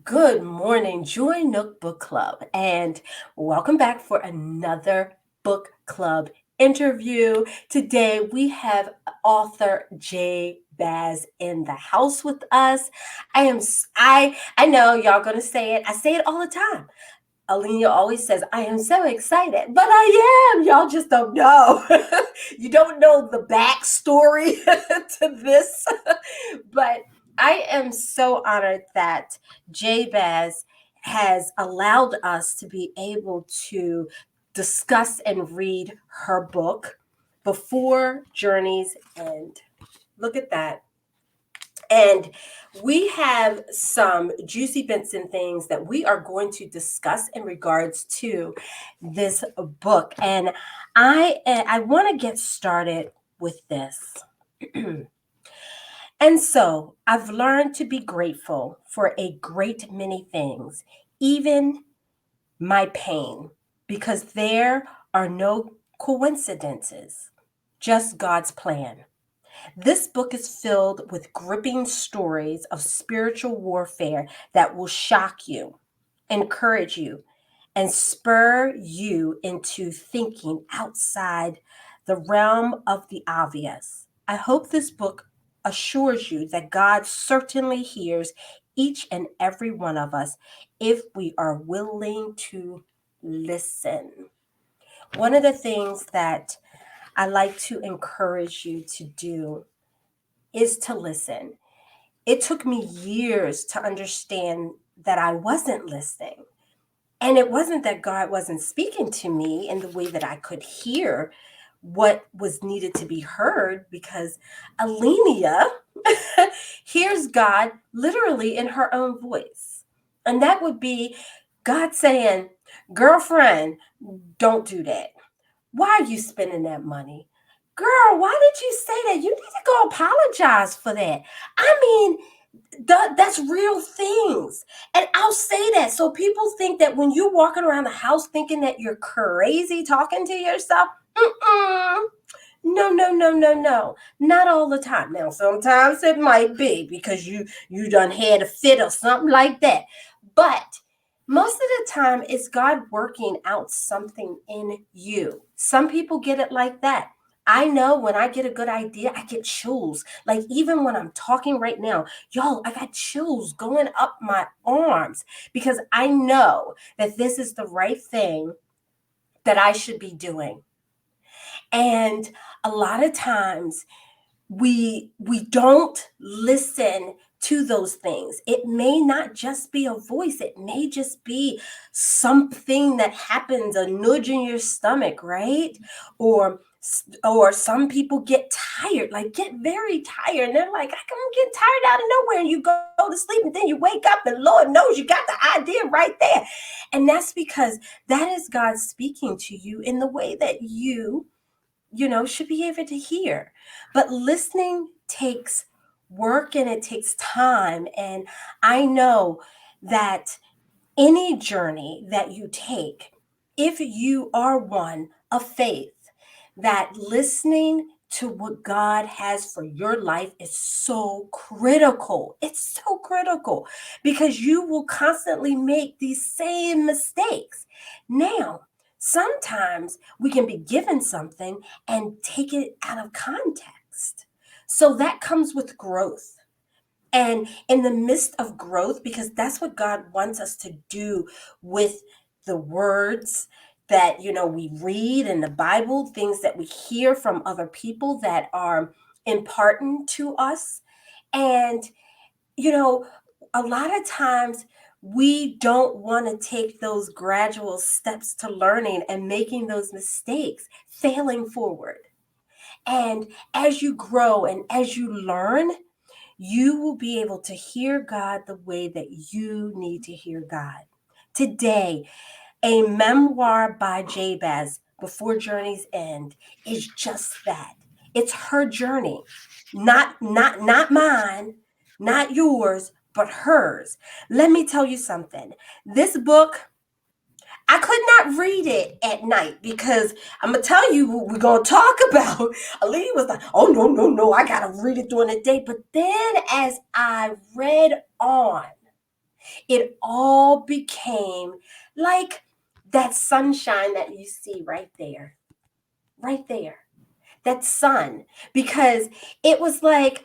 Good morning. Join Nook Book Club and welcome back for another book club interview. Today we have author Jabez in the house with us. I know y'all gonna say it. I say it all the time. Allenia always says, I am so excited, but I am. Y'all just don't know. You don't know the backstory to this. But I am so honored that Jabez has allowed us to be able to discuss and read her book, Before Journeys End. Look at that. And we have some juicy bits and things that we are going to discuss in regards to this book. And I want to get started with this. And so I've learned to be grateful for a great many things, even my pain, because there are no coincidences, just God's plan. This book is filled with gripping stories of spiritual warfare that will shock you, encourage you, and spur you into thinking outside the realm of the obvious. I hope this book assures you that God certainly hears each and every one of us if we are willing to listen. One of the things that I like to encourage you to do is to listen. It took me years to understand that I wasn't listening. And it wasn't that God wasn't speaking to me in the way that I could hear what was needed to be heard, because Allenia hears God literally in her own voice. And that would be God saying, girlfriend, don't do that. Why are you spending that money? Girl, why did you say that? You need to go apologize for that. I mean, that's real things. And I'll say that. So people think that when you're walking around the house thinking that you're crazy talking to yourself, mm-mm. No, no, no, no, no. Not all the time. Now, sometimes it might be because you done had a fit or something like that. But most of the time, it's God working out something in you. Some people get it like that. I know when I get a good idea, I get chills. Like even when I'm talking right now, y'all, I got chills going up my arms because I know that this is the right thing that I should be doing. And a lot of times we don't listen to those things. It may not just be a voice, it may just be something that happens, a nudge in your stomach, right? or or some people get tired, like get very tired, and they're like, I can get tired out of nowhere, and you go to sleep and then you wake up and Lord knows you got the idea right there. And that's because that is God speaking to you in the way that you should be able to hear. But listening takes work and it takes time. And I know that any journey that you take, if you are one of faith, that listening to what God has for your life is so critical. It's so critical because you will constantly make these same mistakes. Now, sometimes we can be given something and take it out of context. So that comes with growth. And in the midst of growth, because that's what God wants us to do with the words that we read in the Bible, things that we hear from other people that are important to us. And, you know, a lot of times we don't want to take those gradual steps to learning and making those mistakes, failing forward. And as you grow and as you learn, you will be able to hear God the way that you need to hear God. Today, a memoir by Jabez, Before Journey's End, is just that. It's her journey. Not mine, not yours, but hers. Let me tell you something. This book, I could not read it at night because I'm gonna tell you what we're gonna talk about. Ali was like, "Oh no, no, no! I gotta read it during the day." But then, as I read on, it all became like that sunshine that you see right there, that sun, because it was like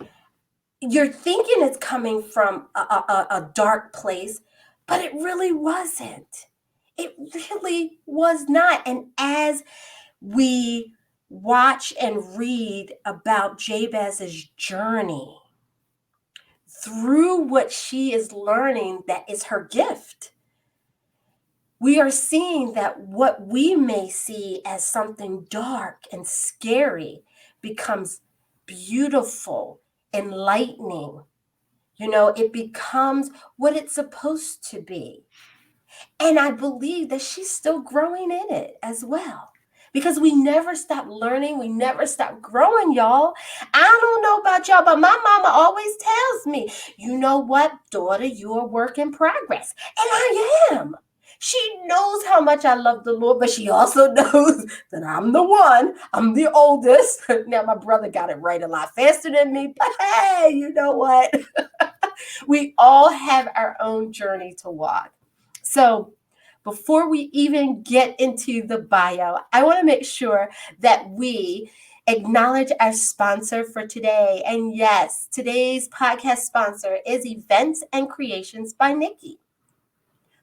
you're thinking it's coming from a dark place, but it really wasn't. It really was not. And as we watch and read about Jabez's journey through what she is learning that is her gift, we are seeing that what we may see as something dark and scary becomes beautiful, enlightening. It becomes what it's supposed to be. And I believe that she's still growing in it as well. Because we never stop learning, we never stop growing, y'all. I don't know about y'all, but my mama always tells me, you know what, daughter, you're a work in progress. And I am. She knows how much I love the Lord, but she also knows that I'm the one. I'm the oldest. Now, my brother got it right a lot faster than me, but hey, you know what? We all have our own journey to walk. So, before we even get into the bio, I want to make sure that we acknowledge our sponsor for today. And yes, today's podcast sponsor is Events and Creations by Nikki.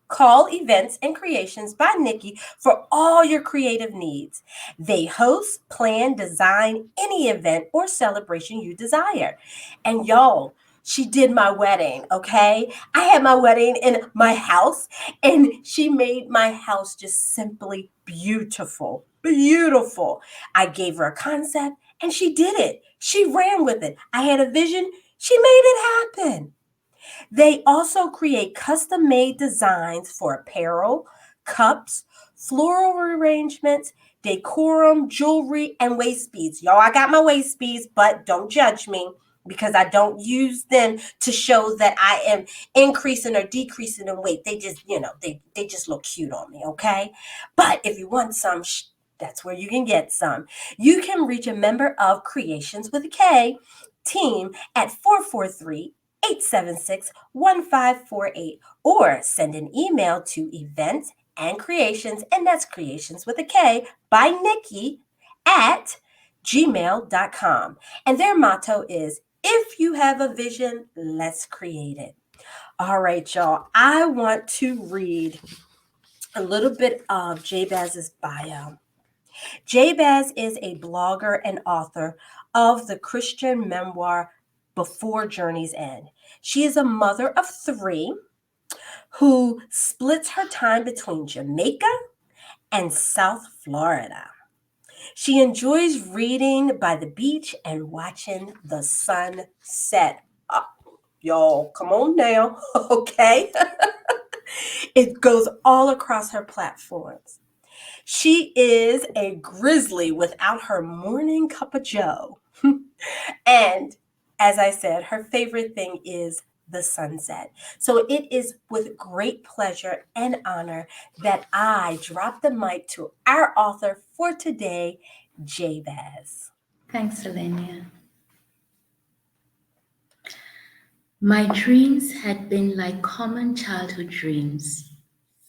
Call Events and Creations by Nikki for all your creative needs. They host, plan, design any event or celebration you desire. And y'all, she did my wedding, okay? I had my wedding in my house, and she made my house just simply beautiful. Beautiful. I gave her a concept, and she did it. She ran with it. I had a vision. She made it happen. They also create custom-made designs for apparel, cups, floral arrangements, decorum, jewelry, and waist beads. Y'all, I got my waist beads, but don't judge me because I don't use them to show that I am increasing or decreasing in weight. They just, they just look cute on me, okay? But if you want some, that's where you can get some. You can reach a member of Creations with a K team at 443-876-1548 or send an email to events and creations, and that's creations with a K by Nikki at gmail.com. And their motto is, if you have a vision, let's create it. All right, y'all. I want to read a little bit of Jabez's bio. Jabez is a blogger and author of the Christian memoir Before Journey's End. She is a mother of 3 who splits her time between Jamaica and South Florida. She enjoys reading by the beach and watching the sun set. Y'all, come on now, okay? It goes all across her platforms. She is a grizzly without her morning cup of joe. And as I said, her favorite thing is the sunset. So it is with great pleasure and honor that I drop the mic to our author for today, Jabez. Thanks, Allenia. My dreams had been like common childhood dreams: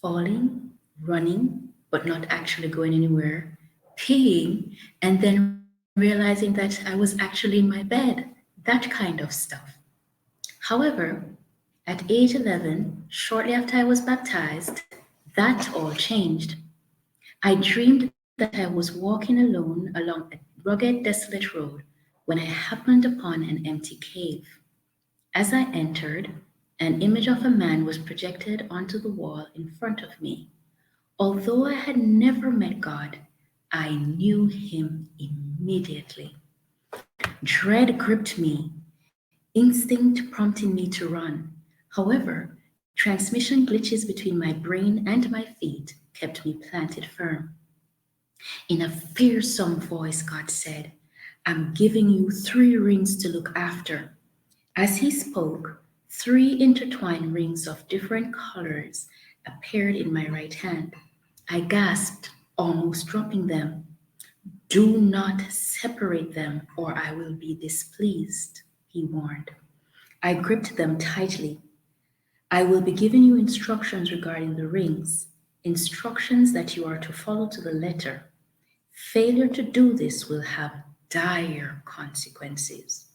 falling, running, but not actually going anywhere, peeing, and then realizing that I was actually in my bed, that kind of stuff. However, at age 11, shortly after I was baptized, that all changed. I dreamed that I was walking alone along a rugged, desolate road when I happened upon an empty cave. As I entered, an image of a man was projected onto the wall in front of me. Although I had never met God, I knew him immediately. Dread gripped me, instinct prompting me to run. However, transmission glitches between my brain and my feet kept me planted firm. In a fearsome voice, God said, I'm giving you 3 rings to look after. As he spoke, 3 intertwined rings of different colors appeared in my right hand. I gasped, almost dropping them. Do not separate them, or I will be displeased, he warned. I gripped them tightly. I will be giving you instructions regarding the rings, instructions that you are to follow to the letter. Failure to do this will have dire consequences.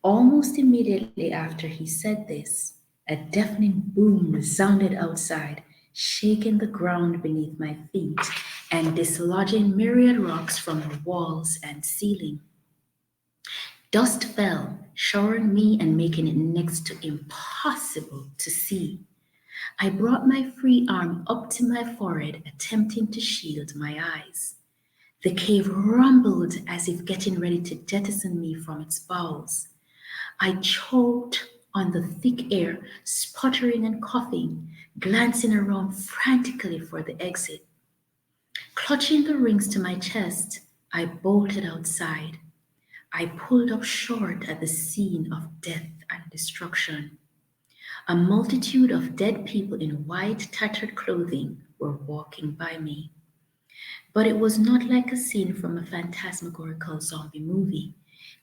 Almost immediately after he said this, a deafening boom resounded outside, shaking the ground beneath my feet and dislodging myriad rocks from the walls and ceiling. Dust fell, showering me and making it next to impossible to see. I brought my free arm up to my forehead, attempting to shield my eyes. The cave rumbled as if getting ready to jettison me from its bowels. I choked on the thick air, sputtering and coughing, glancing around frantically for the exit. Clutching the rings to my chest, I bolted outside. I pulled up short at the scene of death and destruction. A multitude of dead people in white, tattered clothing were walking by me. But it was not like a scene from a phantasmagorical zombie movie.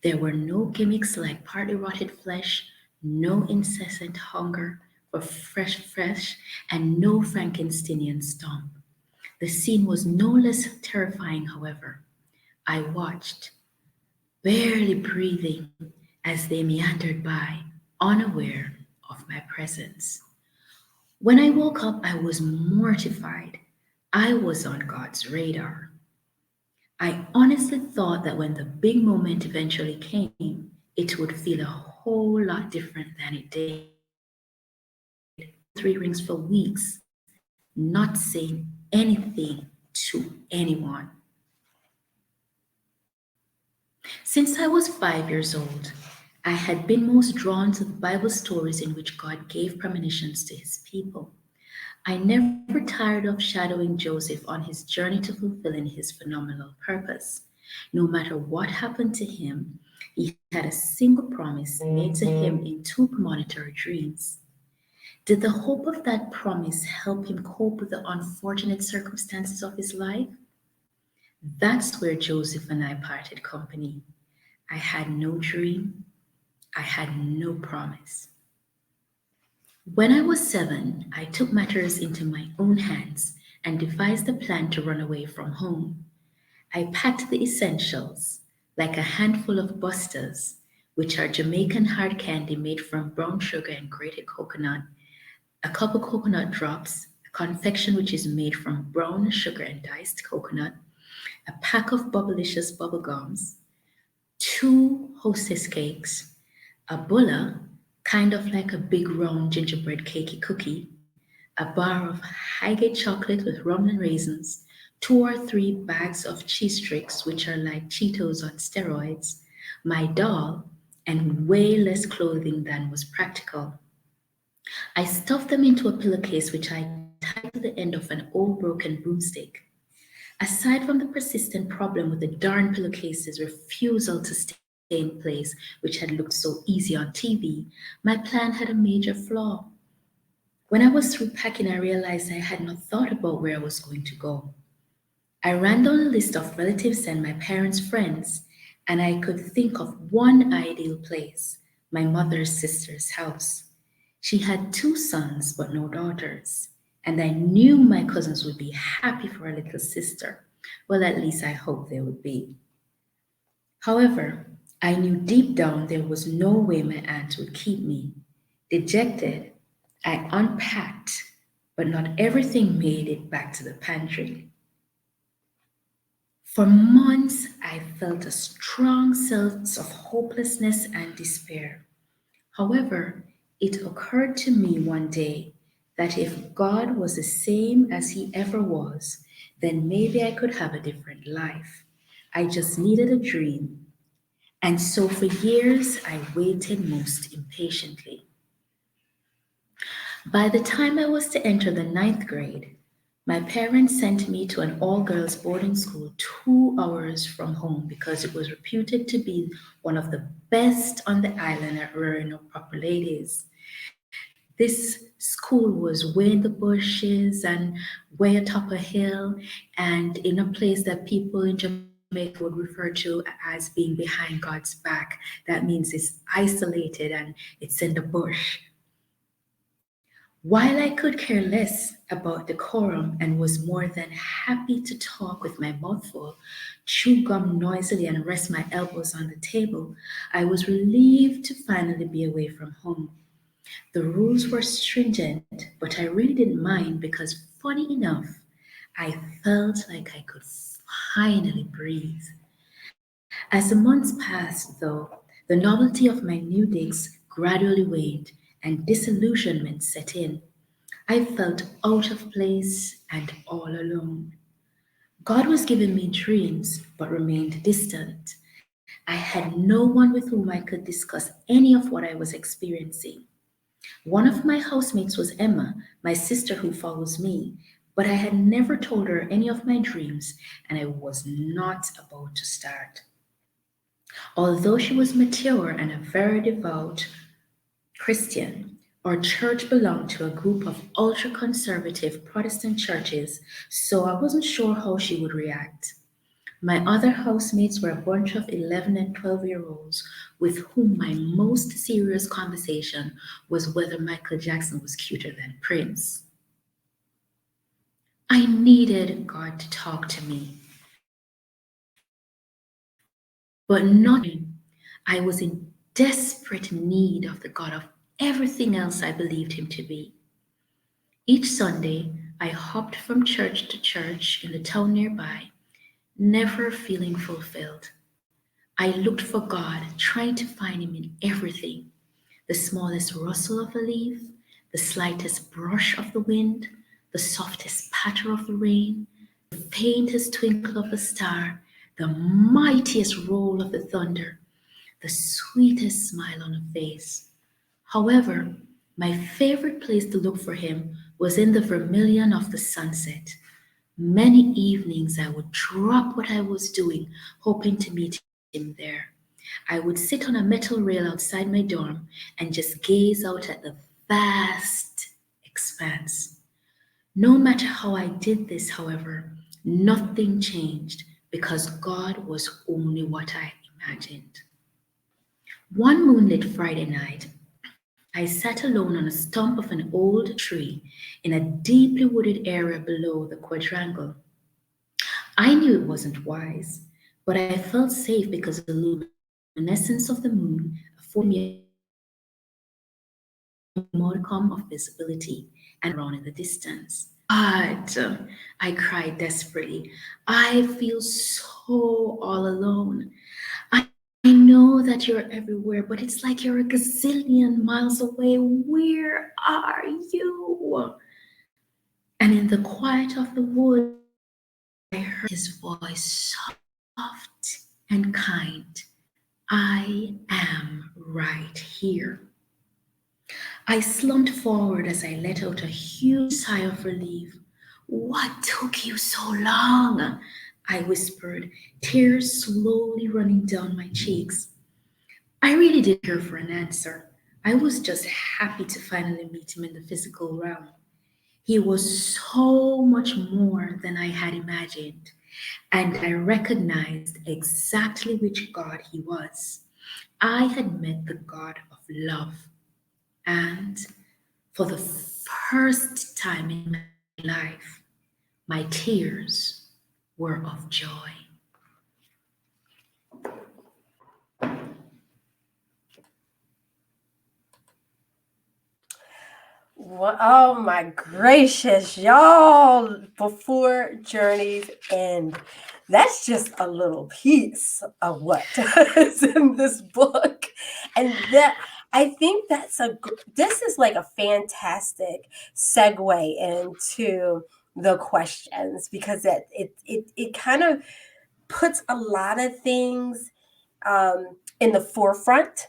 There were no gimmicks like partly rotted flesh, no incessant hunger for fresh, and no Frankensteinian stomp. The scene was no less terrifying, however. I watched, barely breathing, as they meandered by, unaware of my presence. When I woke up, I was mortified. I was on God's radar. I honestly thought that when the big moment eventually came, it would feel a whole lot different than it did. 3 rings for weeks, not saying anything to anyone. Since I was 5 years old, I had been most drawn to the Bible stories in which God gave premonitions to his people. I never tired of shadowing Joseph on his journey to fulfilling his phenomenal purpose. No matter what happened to him, he had a single promise made to him in 2 premonitory dreams. Did the hope of that promise help him cope with the unfortunate circumstances of his life? That's where Joseph and I parted company. I had no dream, I had no promise. When I was 7, I took matters into my own hands and devised a plan to run away from home. I packed the essentials, like a handful of busters, which are Jamaican hard candy made from brown sugar and grated coconut, a cup of coconut drops, a confection which is made from brown sugar and diced coconut, a pack of Bubblicious bubble gums, 2 hostess cakes, a bulla, kind of like a big round gingerbread cakey cookie, a bar of Highgate chocolate with rum and raisins, 2 or 3 bags of cheese tricks, which are like Cheetos on steroids, my doll, and way less clothing than was practical. I stuffed them into a pillowcase which I tied to the end of an old broken broomstick. Aside from the persistent problem with the darn pillowcase's refusal to stay in place, which had looked so easy on TV, my plan had a major flaw. When I was through packing, I realized I had not thought about where I was going to go. I ran down a list of relatives and my parents' friends, and I could think of one ideal place, my mother's sister's house. She had 2 sons but no daughters, and I knew my cousins would be happy for a little sister. Well, at least I hoped they would be. However, I knew deep down there was no way my aunt would keep me. Dejected, I unpacked, but not everything made it back to the pantry. For months, I felt a strong sense of hopelessness and despair. However, it occurred to me one day that if God was the same as He ever was, then maybe I could have a different life. I just needed a dream. And so for years, I waited most impatiently. By the time I was to enter the 9th grade, my parents sent me to an all girls boarding school 2 hours from home because it was reputed to be one of the best on the island at rearing up proper ladies. This school was way in the bushes and way atop a hill and in a place that people in Jamaica would refer to as being behind God's back. That means it's isolated and it's in the bush. While I could care less about decorum and was more than happy to talk with my mouth full, chew gum noisily, and rest my elbows on the table, I was relieved to finally be away from home. The rules were stringent, but I really didn't mind because, funny enough, I felt like I could finally breathe. As the months passed, though, the novelty of my new digs gradually waned and disillusionment set in. I felt out of place and all alone. God was giving me dreams but remained distant. I had no one with whom I could discuss any of what I was experiencing. One of my housemates was Emma, my sister who follows me, but I had never told her any of my dreams and I was not about to start. Although she was mature and a very devout Christian, our church belonged to a group of ultra conservative Protestant churches, so I wasn't sure how she would react. My other housemates were a bunch of 11 and 12-year-olds with whom my most serious conversation was whether Michael Jackson was cuter than Prince. I needed God to talk to me, but not. I was in desperate need of the God of everything else I believed him to be. Each Sunday, I hopped from church to church in the town nearby, never feeling fulfilled. I looked for God, trying to find him in everything: the smallest rustle of a leaf, the slightest brush of the wind, the softest patter of the rain, the faintest twinkle of a star, the mightiest roll of the thunder, the sweetest smile on a face. However, my favorite place to look for him was in the vermilion of the sunset. Many evenings I would drop what I was doing, hoping to meet him there. I would sit on a metal rail outside my dorm and just gaze out at the vast expanse. No matter how I did this, however, nothing changed because God was only what I imagined. One moonlit Friday night, I sat alone on a stump of an old tree in a deeply wooded area below the quadrangle. I knew it wasn't wise, but I felt safe because the luminescence of the moon afforded me a modicum of visibility and a glimpse around in the distance. God, I cried desperately, I feel so all alone. I know that you're everywhere, but it's like you're a gazillion miles away. Where are you? And in the quiet of the woods, I heard his voice soft and kind. I am right here. I slumped forward as I let out a huge sigh of relief. What took you so long? I whispered, tears slowly running down my cheeks. I really didn't care for an answer. I was just happy to finally meet him in the physical realm. He was so much more than I had imagined, and I recognized exactly which God he was. I had met the God of love, and for the first time in my life, my tears were of joy. Oh my gracious, y'all. Before Journeys End. That's just a little piece of what is in this book. And that I think this is like a fantastic segue into the questions because it kind of puts a lot of things in the forefront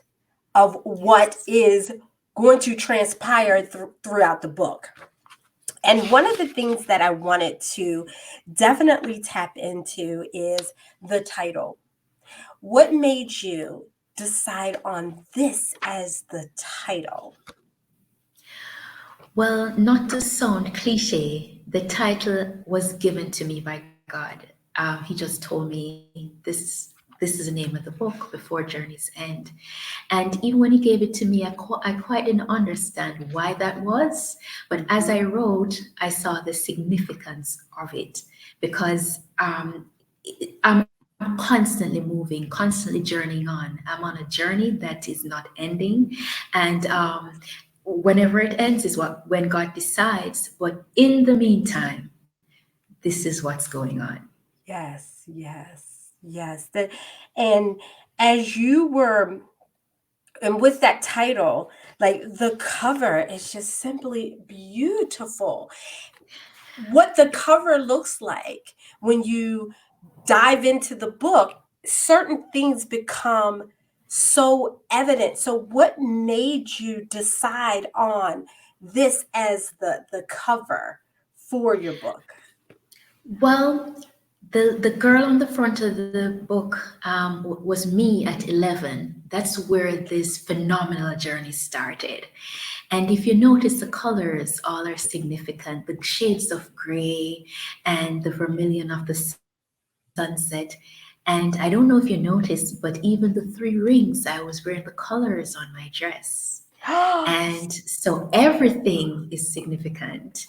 of what is going to transpire throughout the book. And one of the things that I wanted to definitely tap into is the title. What made you decide on this as the title? Well, not to sound cliche, the title was given to me by God. He just told me this this is the name of the book, Before Journeys End. And even when he gave it to me, I quite didn't understand why that was. But as I wrote, I saw the significance of it because I'm constantly moving, constantly journeying on. I'm on a journey that is not ending. And whenever it ends is when God decides. But in the meantime, this is what's going on. Yes, yes, yes. And as you were, and with that title, like the cover is just simply beautiful. What the cover looks like when you dive into the book, certain things become so evident. So what made you decide on this as the cover for your book? Well, the girl on the front of the book was me at 11. That's where this phenomenal journey started. And if you notice, the colors all are significant, the shades of gray and the vermilion of the sunset. And I don't know if you noticed, but even the 3 rings, I was wearing the colors on my dress. And so everything is significant.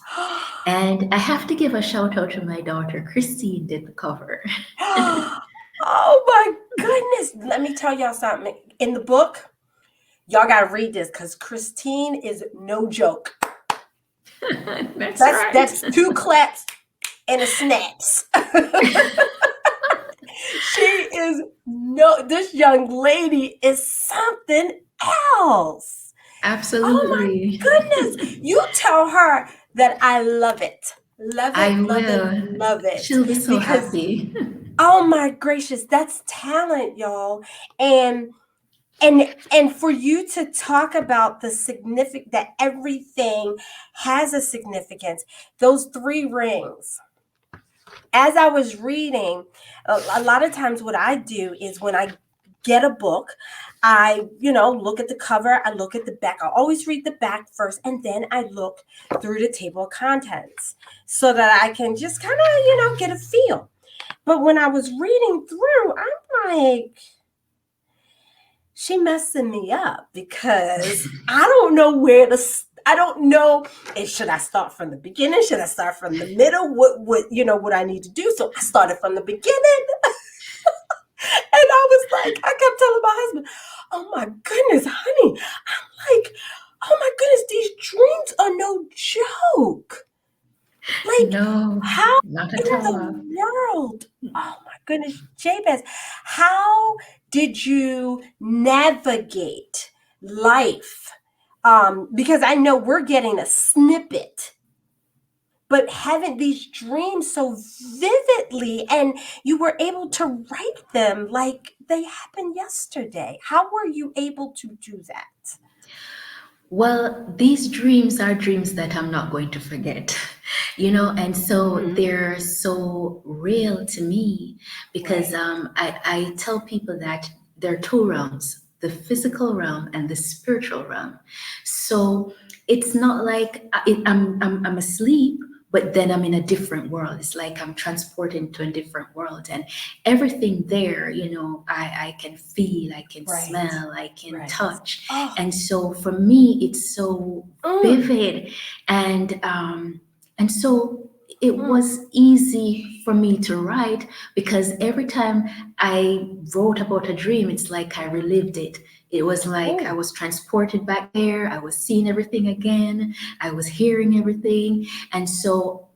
And I have to give a shout out to my daughter. Christine did the cover. Oh my goodness. Let me tell y'all something. In the book, y'all got to read this because Christine is no joke. That's That's right. 2 claps and a snaps. She is this young lady is something else. Oh my Absolutely. goodness. You tell her that I love it. Love I it, love it, will. love it. She'll be so Because, happy. oh my gracious, that's talent, y'all. And and for you to talk about the significant that everything has a significance, those 3 rings. As I was reading, a lot of times what I do is when I get a book, I, look at the cover, I look at the back. I always read the back first, and then I look through the table of contents so that I can just kind of, get a feel. But when I was reading through, I'm like, she messing me up because I don't know where to. I don't know. And should I start from the beginning? Should I start from the middle? What I need to do? So I started from the beginning, and I was like, I kept telling my husband, "Oh my goodness, honey!" I'm like, "Oh my goodness, these dreams are no joke." Like, No, how not in at all. the world? Oh my goodness, Jabez, how did you navigate life? Because I know we're getting a snippet, but having these dreams so vividly, and you were able to write them like they happened yesterday. How were you able to do that? Well, these dreams are dreams that I'm not going to forget, and so Hmm. they're so real to me because Right. I tell people that there are 2 realms, the physical realm and the spiritual realm. So it's not like I'm asleep, but then I'm in a different world. It's like I'm transported to a different world, and everything there, I can feel, I can Right. smell, I can Right. touch. Oh. And so for me it's so Mm, vivid, and so it mm. was easy for me to write because every time I wrote about a dream, it's like I relived it. It was like I Oh. was transported back there. I was seeing everything again. I was hearing everything. And so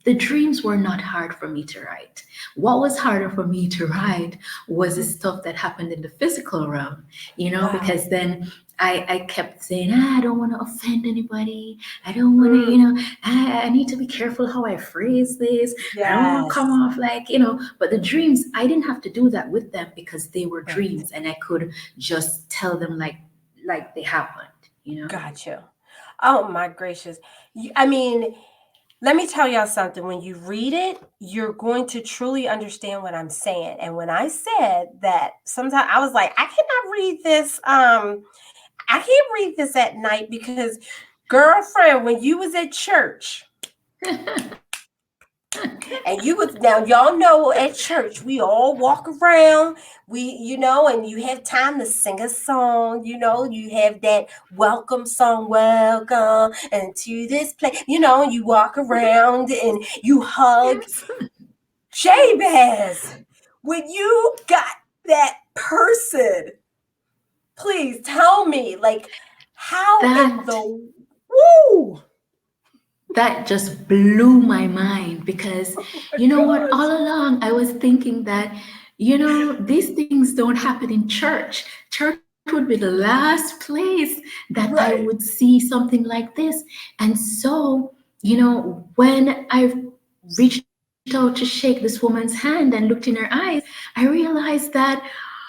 the dreams were not hard for me to write. What was harder for me to write was the Mm. stuff that happened in the physical realm, Wow. because then I kept saying, I don't want to offend anybody. I don't want to, Mm. I need to be careful how I phrase this. I don't want to come Yes. off like, but the dreams, I didn't have to do that with them because they were Right. dreams and I could just tell them like they happened. Gotcha. Oh my gracious. I mean, let me tell y'all something. When you read it, you're going to truly understand what I'm saying. And when I said that sometimes I was like, I cannot read this. I can't read this at night because girlfriend, when you was at church, And you would, now y'all know at church we all walk around, and you have time to sing a song, you have that welcome song, welcome and to this place, you walk around and you hug. Yes. Jabez, when you got that person, please tell me, like, how in That the woo? that just blew my mind because Oh my you know what? gosh. All along I was thinking that, these things don't happen in church. Church would be the last place that I would Right. see something like this. And so, when I reached out to shake this woman's hand and looked in her eyes, I realized that,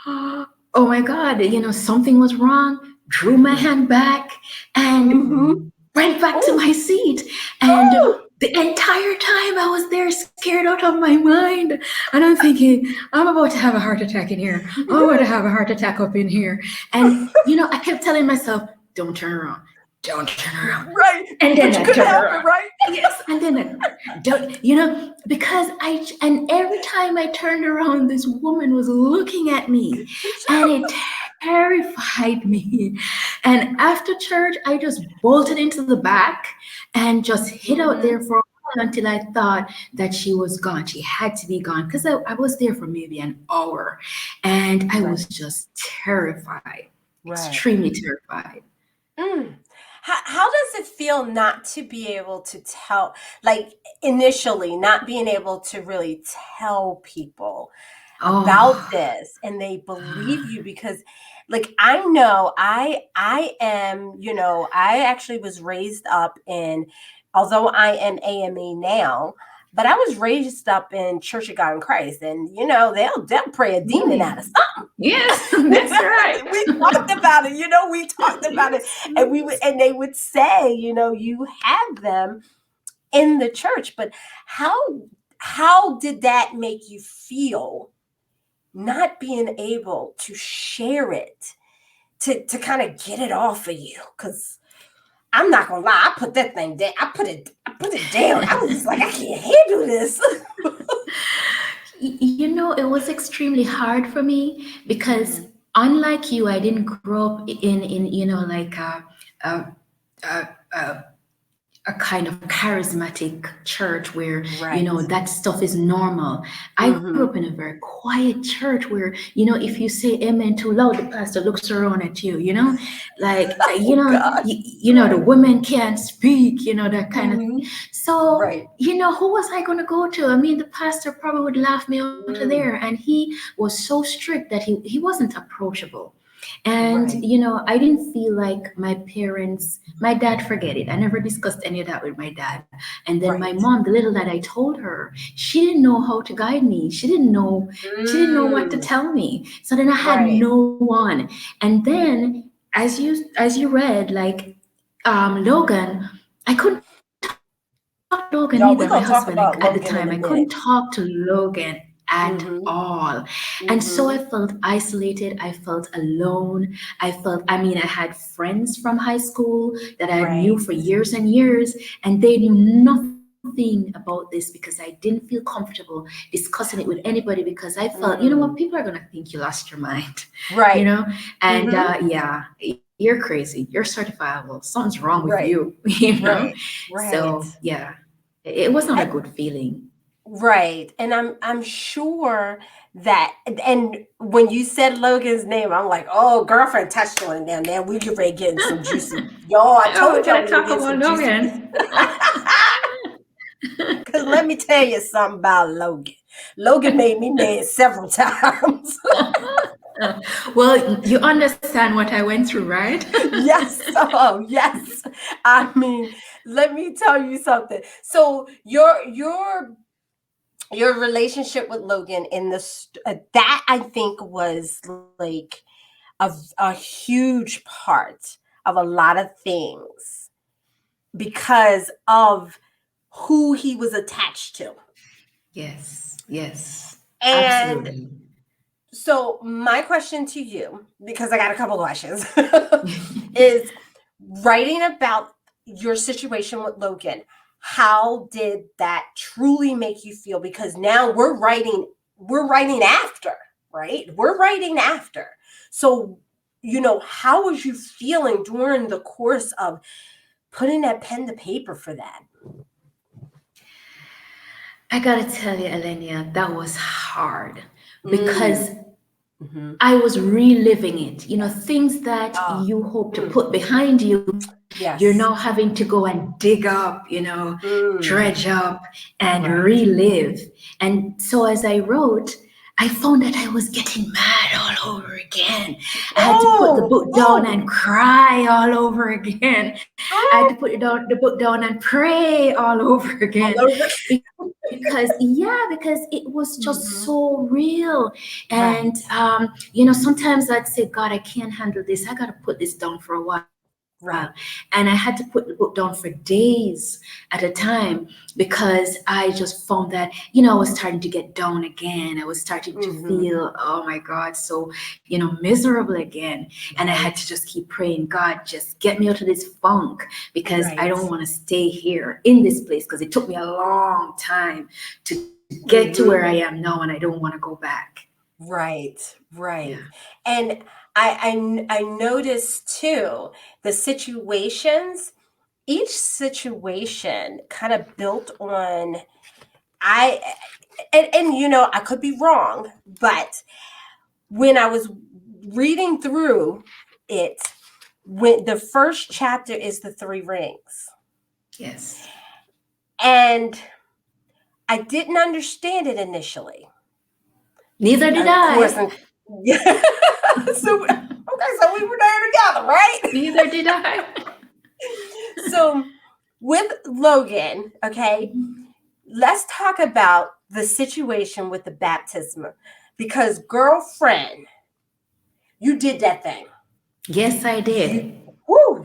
oh my God, something was wrong, drew my hand back, Mm-hmm. and went back to Oh, my seat. And oh. the entire time I was there scared out of my mind. And I'm thinking, I'm about to have a heart attack in here. I'm about to have a heart attack up in here. And, I kept telling myself, don't turn around. Don't turn around. Right. And then But you I couldn't turn help around. it, right? Yes. And then I don't, because and every time I turned around, this woman was looking at me and it terrified me. And after church, I just bolted into the back and just hid out Mm-hmm. there for a while until I thought that she was gone. She had to be gone because I was there for maybe an hour and I Right. was just terrified, Right. extremely terrified. Mm. How does it feel not to be able to tell, like, initially, not being able to really tell people about Oh, this and they believe you? Because, like, I know I am, I actually was raised up in, although I am AME now, but I was raised up in Church of God in Christ, and they'll pray a oh demon yeah. out of something. Yes, that's right. We talked about it, we talked about it, Yes, and yes. they would say, you have them in the church, but how how did that make you feel, not being able to share it, to kind of get it off of you? Because I'm not gonna lie, I put that thing down. I put it down. I was just like, I can't handle this. It was extremely hard for me because Mhm. unlike you, I didn't grow up in like a, a, a a kind of charismatic church where Right. that stuff is normal. I grew up in Hmm. a very quiet church where if you say amen too loud, the pastor looks around at you, like Oh gosh. the Right. women can't speak, that kind of thing. Hmm. So Right. who was I going to go to? I mean, the pastor probably would laugh me out of there, Mm. and he was so strict that he wasn't approachable. And Right. I didn't feel like my dad, forget it. I never discussed any of that with my dad. And then my Right. mom, the little that I told her, she didn't know how to guide me. She didn't know what to Mm. tell me. So then I had Right. no one. And then as you read, like Logan, I couldn't talk to Logan either, my husband. At the Y'all, we're time, I gonna talk couldn't about talk to Logan in a minute. Logan at all. Hmm. And so I felt Hmm. isolated. I felt alone. I mean, I had friends from high school that I knew for Right. years and years, and they knew nothing about this because I didn't feel comfortable discussing it with anybody because I felt, what, people are Mm. going to think you lost your mind, you know? Right. And Hmm. yeah, you're crazy. You're certifiable. Something's wrong with you, Right. Right. So Right. yeah, it was not a And, good feeling. right. And I'm sure that, and when you said Logan's name, I'm like, oh, girlfriend touched on it now. Now we get ready getting some juicy. Y'all, I Oh, we're told y'all gonna we were talk getting about some juicy. Logan. Because let me tell you something about Logan. Logan made me mad several times. Well, you understand what I went through, right? Yes. Oh, yes. I mean, let me tell you something. So your relationship with Logan in that I think was like a huge part of a lot of things because of who he was attached to. Yes, yes, And absolutely. so my question to you, because I got a couple questions, is writing about your situation with Logan. How did that truly make you feel? Because now we're writing after, right? We're writing after. So, how was you feeling during the course of putting that pen to paper for that? I gotta tell you, Allenia, that was hard because Mm. Mm-hmm. I was reliving it. Things that Oh, you hope to mm. put behind you, you're Yes. now having to go and dig up, Mm. dredge up and Right. relive. And so as I wrote, I found that I was getting mad all over again. I had to put the Oh, book down oh, and cry all over again. I had to oh. put the book down and pray all over All again over. because it was just Mm-hmm. so real. And Right. sometimes I'd say, God, I can't handle this. I got to put this down for a while. Right. And I had to put the book down for days at a time because I just found that, I was starting to get down again. I was starting to Mm-hmm. feel, oh my God, so, miserable again. And I had Right. to just keep praying, God, just get me out of this funk because I Right. don't want to stay here in this place because it took me a long time to get to Mm-hmm. where I am now and I don't want to go back. Right. Yeah. Right. And I noticed too the situations. Each situation kind of built on I and I could be wrong, but when I was reading through it, when the first chapter is the three rings, Yes. and I didn't understand it initially. Neither did Of course, I. and yeah. So okay, so we were there together, right? Neither did I. So with Logan, okay, let's talk about the situation with the baptism, because girlfriend, you did that thing. Yes, I You, did.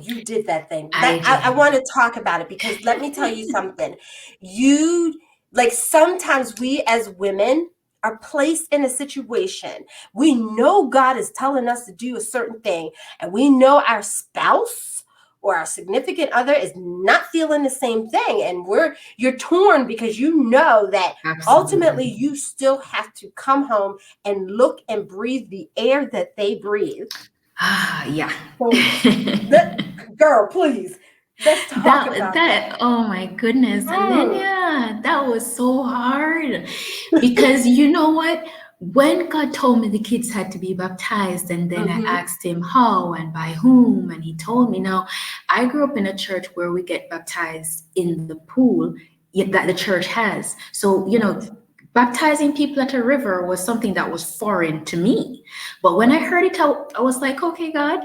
you did that thing. I I did. want to talk about it because let me tell you something. You, like, sometimes we as women are placed in a situation. We know God is telling us to do a certain thing, and we know our spouse or our significant other is not feeling the same thing, and you're torn because you know that ultimately Absolutely. you still have to come home and look and breathe the air that they breathe. Ah, yeah. So, let, girl, please, let's talk That about that. that oh my goodness, Mm, Allenia, that was so hard because you know what? When God told me the kids had to be baptized, and then I mm-hmm. asked him how and by whom, and he told me. Now, I grew up in a church where we get baptized in the pool that the church has. So, Right. baptizing people at a river was something that was foreign to me. But when I heard it, I was like, okay, God,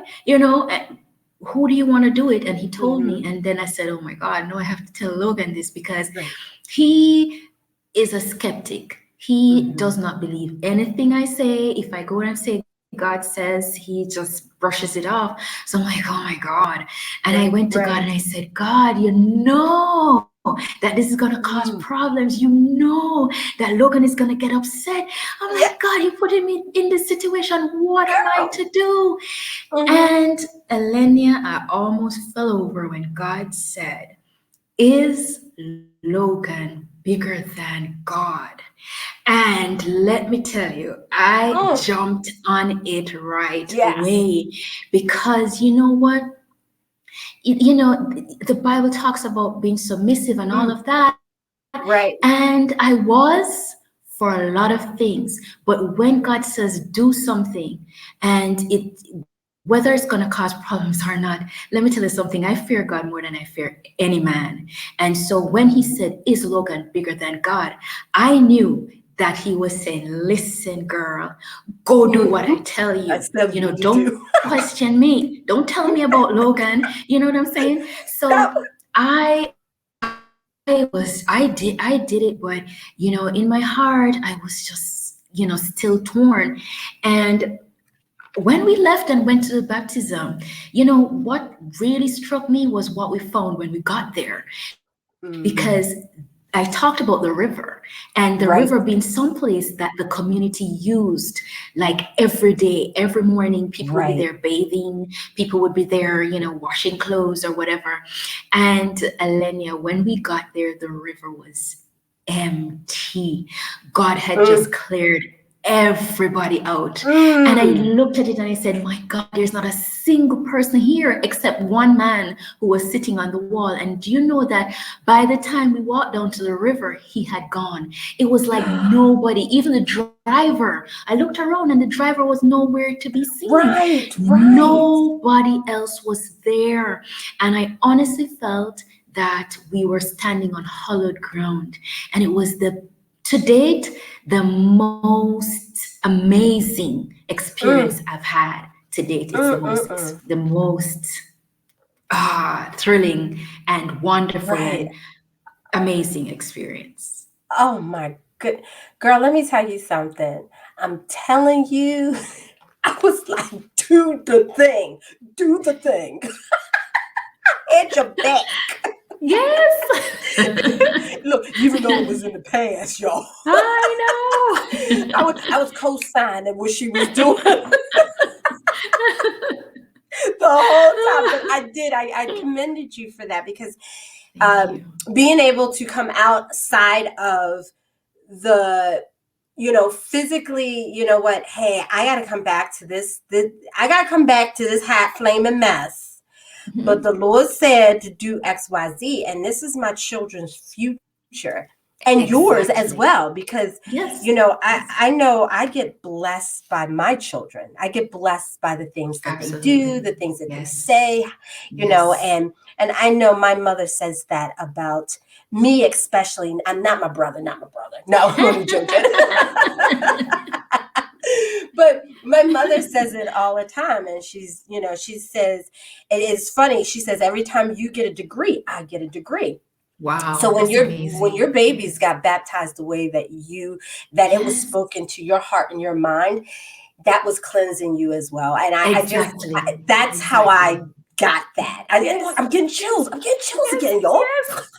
who do you want to do it? And he told me. Mm-hmm. And then I said, oh my God, no, I have to tell Logan this because Right. he is a skeptic. He Mm-hmm. does not believe anything I say. If I go and say God says, he just brushes it off. So I'm like, oh my God. And I went to God and I Right. said, God, you know that this is going to cause Mm. problems. You know that Logan is going to get upset. I'm Yeah, like, God, you put me in this situation. What am I girl. to do? Mm-hmm. And Elenia, I almost fell over when God said, is Logan bigger than God? And let me tell you, I Mm. jumped on it right Yes. away because you know what? The Bible talks about being submissive and all Mm. of that. Right. And I was for a lot of things. But when God says do something and whether it's going to cause problems or not, let me tell you something. I fear God more than I fear any man. And so when he said, is Logan bigger than God? I knew that he was saying, listen, girl, go do what Mm-hmm. I tell you. That's telling you to Don't do. question me. Don't tell me about Logan. You know what I'm saying? That So I did it, but in my heart, I was just, still torn. And when we left and went to the baptism, what really struck me was what we found when we got there. Because Mm-hmm. I talked about the river, and the Right. river being someplace that the community used like every day, every morning. People would be Right. there bathing, people would be there, washing clothes or whatever. And Allenia, when we got there, the river was empty. God had just Mm, cleared everybody out. And I mm. looked at it and I said, my God, there's not a single person here except one man who was sitting on the wall. And do you know that by the time we walked down to the river, he had gone? It was like nobody, even the driver. I looked around and the driver was nowhere to be seen. Right, right. Nobody else was there. And I honestly felt that we were standing on hollowed ground. And it was to date, the most amazing experience Mm, I've had to date. It's mm, mm, mm. the most thrilling and wonderful Right. and amazing experience. Oh my good girl, let me tell you something. I'm telling you, I was like, do the thing. Do the thing. Hit your back. Yes, Look, even though it was in the past, y'all. I know. I was co-signing what she was doing the whole time. But I did. I commended you for that because Thank you. being able to come outside of the physically, you know what, hey, I gotta come back to this, I gotta come back to this hot flaming mess, but Mhm. the Lord said to do XYZ, and this is my children's future and yours as Exactly. well, because Yes. I know I get blessed by my children. I get blessed by the things that they do, Absolutely. the things that they Yes. say, Yes. and I know my mother says that about me, especially. I'm not my brother, not my brother. No, I'm only joking. But my mother says it all the time, and she says it is funny. She says every time you get a degree, I get a degree. So Wow, when that's your amazing. babies Yes. got baptized the way that it was Yes. spoken to your heart and your mind, that was cleansing you as well. And Exactly. that's how I Exactly. got that. Yes. I'm getting chills. I'm getting chills Yes. again, y'all. Yes.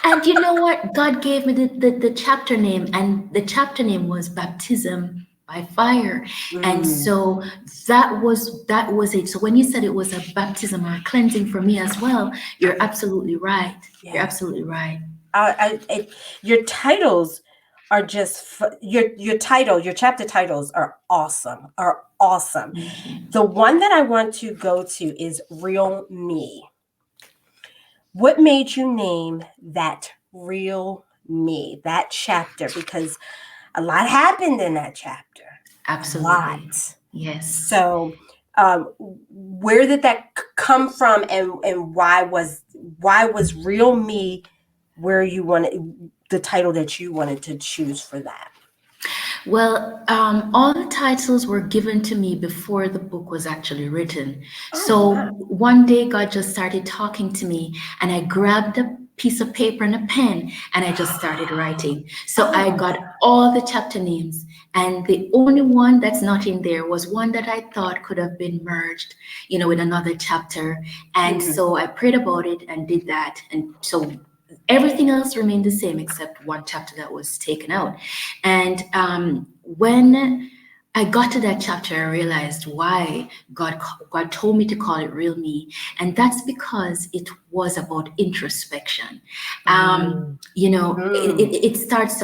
And you know what? God gave me the chapter name, and the chapter name was Baptism by Fire. And Mm, so that was it. So when you said it was a baptism or a cleansing for me as well, you're absolutely right. You're yes. absolutely right. Your titles are just your chapter titles are awesome. Are awesome. Thank you. The one that I want to go to is Real Me. What made you name that Real Me, that chapter? Because a lot happened in that chapter. A Absolutely. lot. Yes. So, where did that come from, and why was Real Me where you wanted the title that you wanted to choose for that? Well, all the titles were given to me before the book was actually written. Oh So my. one day God just started talking to me, and I grabbed a piece of paper and a pen, and I just started writing. So Oh I my got God. all the chapter names, and the only one that's not in there was one that I thought could have been merged, with another chapter. And Mhm. so I prayed about it and did that. And so everything else remained the same except one chapter that was taken out. And when I got to that chapter, I realized why God told me to call it Real Me, and that's because it was about introspection. Mm, It starts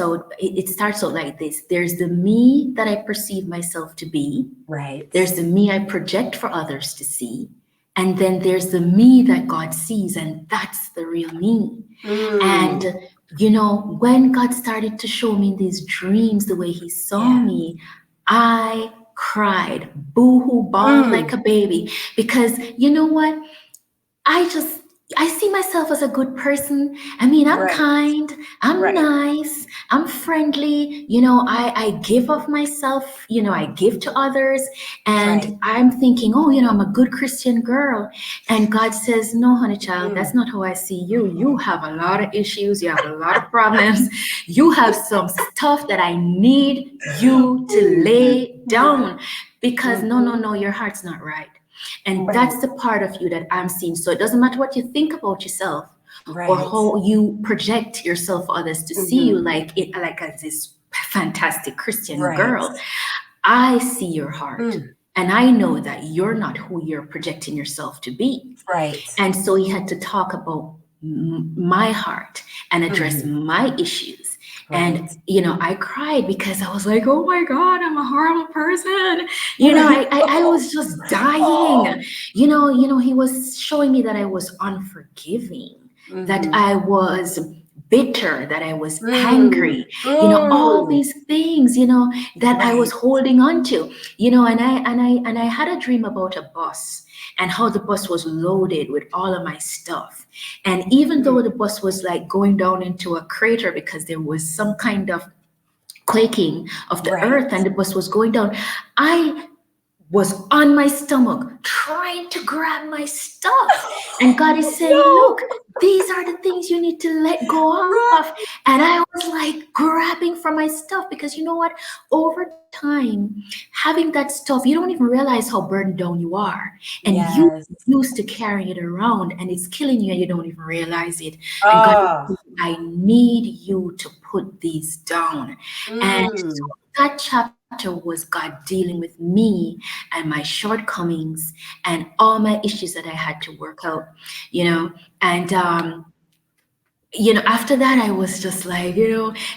out like this. There's the me that I perceive myself to be. right. There's the me I project for others to see. And then there's the me that God sees, and that's the real me. And, Mm, when God started to show me these dreams the way He saw yeah. me, I cried, boo hoo, bawled like Mm, a baby. Because you know what? I just I see myself as a good person. I mean, I'm right. kind, I'm Right. nice, I'm friendly, I give of myself, I give to others. Right. And I'm thinking, oh, I'm a good Christian girl. And God says, no, honey child, that's Mm, not how I see you. You have a lot of issues, you have a lot of problems, you have some stuff that I need you to lay right. down. Because no, no, Mm-hmm. no, your heart's not right. And Right. that's the part of you that I'm seeing. So it doesn't matter what you think about yourself. or Right. how you project yourself for others to see you Mhm. like as this fantastic Christian Right. girl. I see your heart. Mm. And I know that you're not who you're projecting yourself to be. Right. And so he had to talk about my heart and address Mhm. my issues. Right. And, I cried because I was like, oh my God, I'm a horrible person. I was just Oh. dying. He was showing me that I was unforgiving, that Mhm. I was bitter, that I was Mm. angry, all Mm. these things, that I was Right. holding on to, and I had a dream about a bus and how the bus was loaded with all of my stuff. And even Mm. though the bus was like going down into a crater because there was some kind of quaking of the Right. earth and the bus was going down, I was on my stomach trying to grab my stuff. And God is saying, No. look, these are the things you need to let go of. Right. And I was like grabbing for my stuff because you know what? Over time, having that stuff, you don't even realize how burdened down you are. And you Yes. used to carrying it around and it's killing you and you don't even realize it. And God is Oh. saying, I need you to put these down. And so Mm. that chapter was God dealing with me and my shortcomings and all my issues that I had to work out, you know. And after that, I was just like,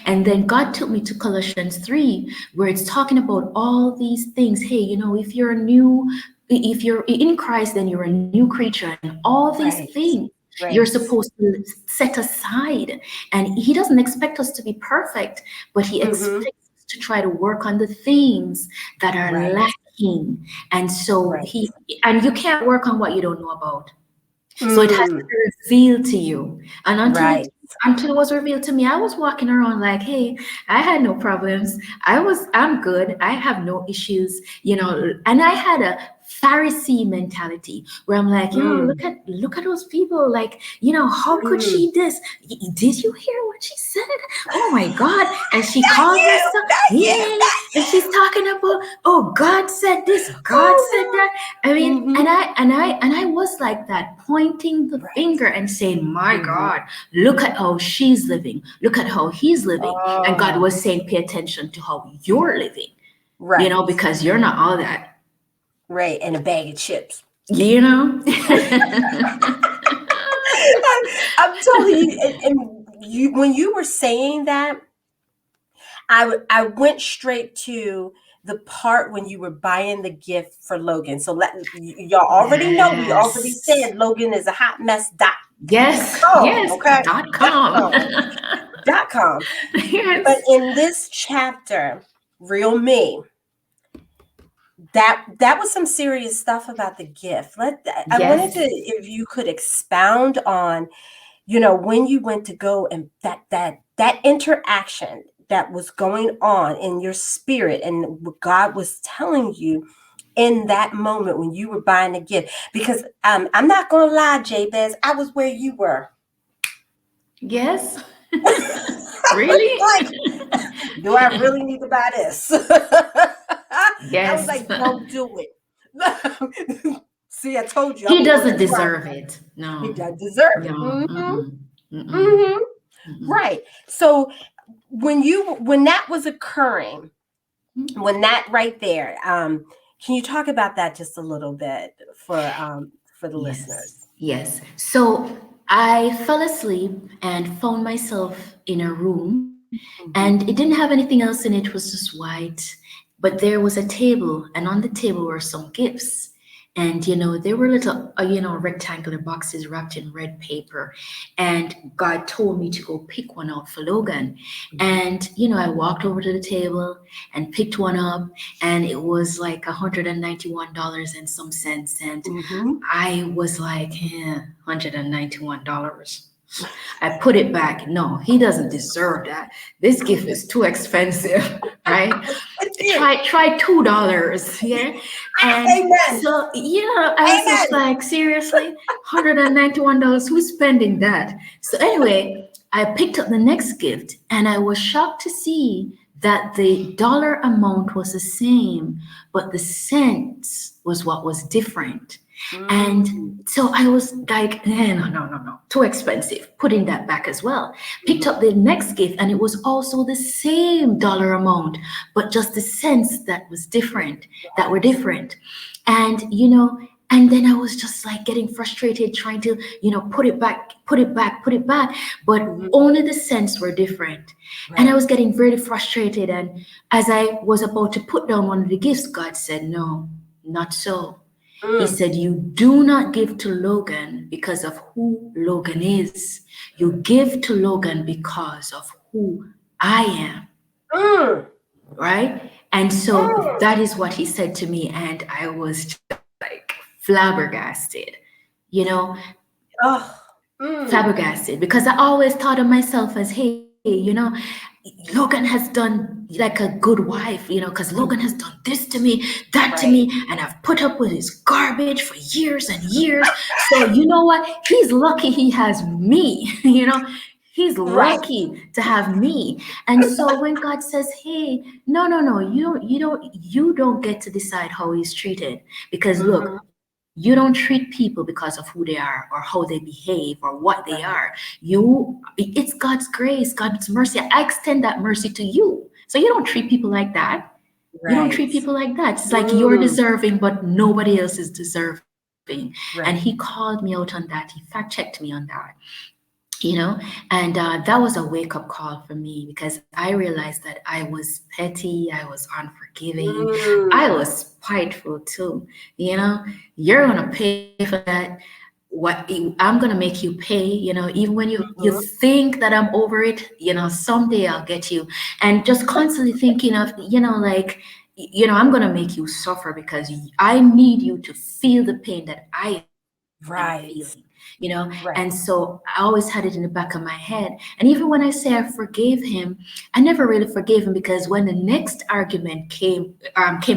and then God took me to Colossians 3, where it's talking about all these things. Hey, if you're in Christ, then you're a new creature, and all these Right. things you're Right. supposed to set aside. And He doesn't expect us to be perfect, but He Mhm. expects us to try to work on the things that are Right. lacking. And so Right. and you can't work on what you don't know about. So it has to Mm. be revealed to you. And Right. until it was revealed to me, I was walking around like, hey, I had no problems. I'm good. I have no issues, and I had a Pharisee mentality where I'm like, Mm. look at those people. Like, how could Mm. she this? Did you hear what she said? Oh my God. And she Not calls you. herself, Not you. yeah. And she's talking about, oh, God said this, God said Oh that. I no. mean, and Mhm. I was like that, pointing the Right. finger and saying, "My Mhm. God, look at how she's living. Look at how he's living." And God Oh. was saying, "Pay attention to how you're living, Right. because you're not all that, Right. And a bag of chips. you know." I'm telling you, and you when you were saying that, I went straight to the part when you were buying the gift for Logan. So y'all already know, we already Yes, said Logan is a hot mess yes, com, yes. okay? Dot .com. com. Dot com. But Yes, in this chapter, Real Me, that was some serious stuff about the gift. I wanted to, yes, if you could expound on, when you went to go and that interaction that was going on in your spirit and what God was telling you in that moment when you were buying a gift. Because I'm not gonna lie, Jabez, I was where you were. yes. Really? Like, do I really need to buy this? I was Yes. like, don't do it. See, I told you I'm He a work doesn't in progress. deserve it. He No, does deserve it. no. Hmm. Mm-mm. Mm-mm. Hmm. Mm-mm. Right. So when that was occurring, when that right there, can you talk about that just a little bit for the Yes, listeners? yes. So I fell asleep and found myself in a room, and it Hmm. didn't have anything else in it, it was just white. But there was a table, and on the table were some gifts. And there were little rectangular boxes wrapped in red paper. And God told me to go pick one out for Logan. And I walked over to the table and picked one up, and it was like $191 and some cents. And Hmm. I was like, $191. I put it back. No, he doesn't deserve that. This gift is too expensive, right? With you. Try $2, yeah. And Amen. so I was just Amen. like, seriously, $191. Who's spending that? So anyway, I picked up the next gift, and I was shocked to see that the dollar amount was the same, but the cents was what was different. And Mm. so I was like, no, too expensive. Putting that back as well. Picked up Mhm. the next gift, and it was also the same dollar amount, but just the cents that were Right. different. And, and then I was just like getting frustrated, trying to, put it back, put it back, put it back. But Mhm. only the cents were different. And I Right. was getting very frustrated. And as I was about to put down one of the gifts, God said, no, not so. He Mm. said, you do not give to Logan because of who Logan is. You give to Logan because of who I am, Mm. right? And so Mm. that is what he said to me. And I was just like flabbergasted, you know, Oh. Mm. flabbergasted because I always thought of myself as, hey, Logan has done like a good wife, because Logan has done Mhm. this to me, that to me, Right. and I've put up with his garbage for years and years. So you know what? He's lucky he has me, He's Right. lucky to have me. And so when God says, hey, no, you don't get to decide how he's treated. Because Mhm. look, you don't treat people because of who they are or how they behave or what they Right. are. It's God's grace, God's mercy. I extend that mercy to you. So you don't treat people like that. You don't Right. treat people like that. It's like you're Mm. deserving, but nobody else is deserving. And he Right. called me out on that. He fact checked me on that, and that was a wake up call for me because I realized that I was petty, I was unforgiving, I Mm. was spiteful too. You're gonna pay for that. I'm gonna make you pay. Even when you Mhm. think that I'm over it, someday I'll get you. And just constantly thinking of, like, I'm gonna make you suffer because I need you to feel the pain that I am feeling. Right. And Right. so I always had it in the back of my head. And even when I say I forgave him, I never really forgave him because when the next argument came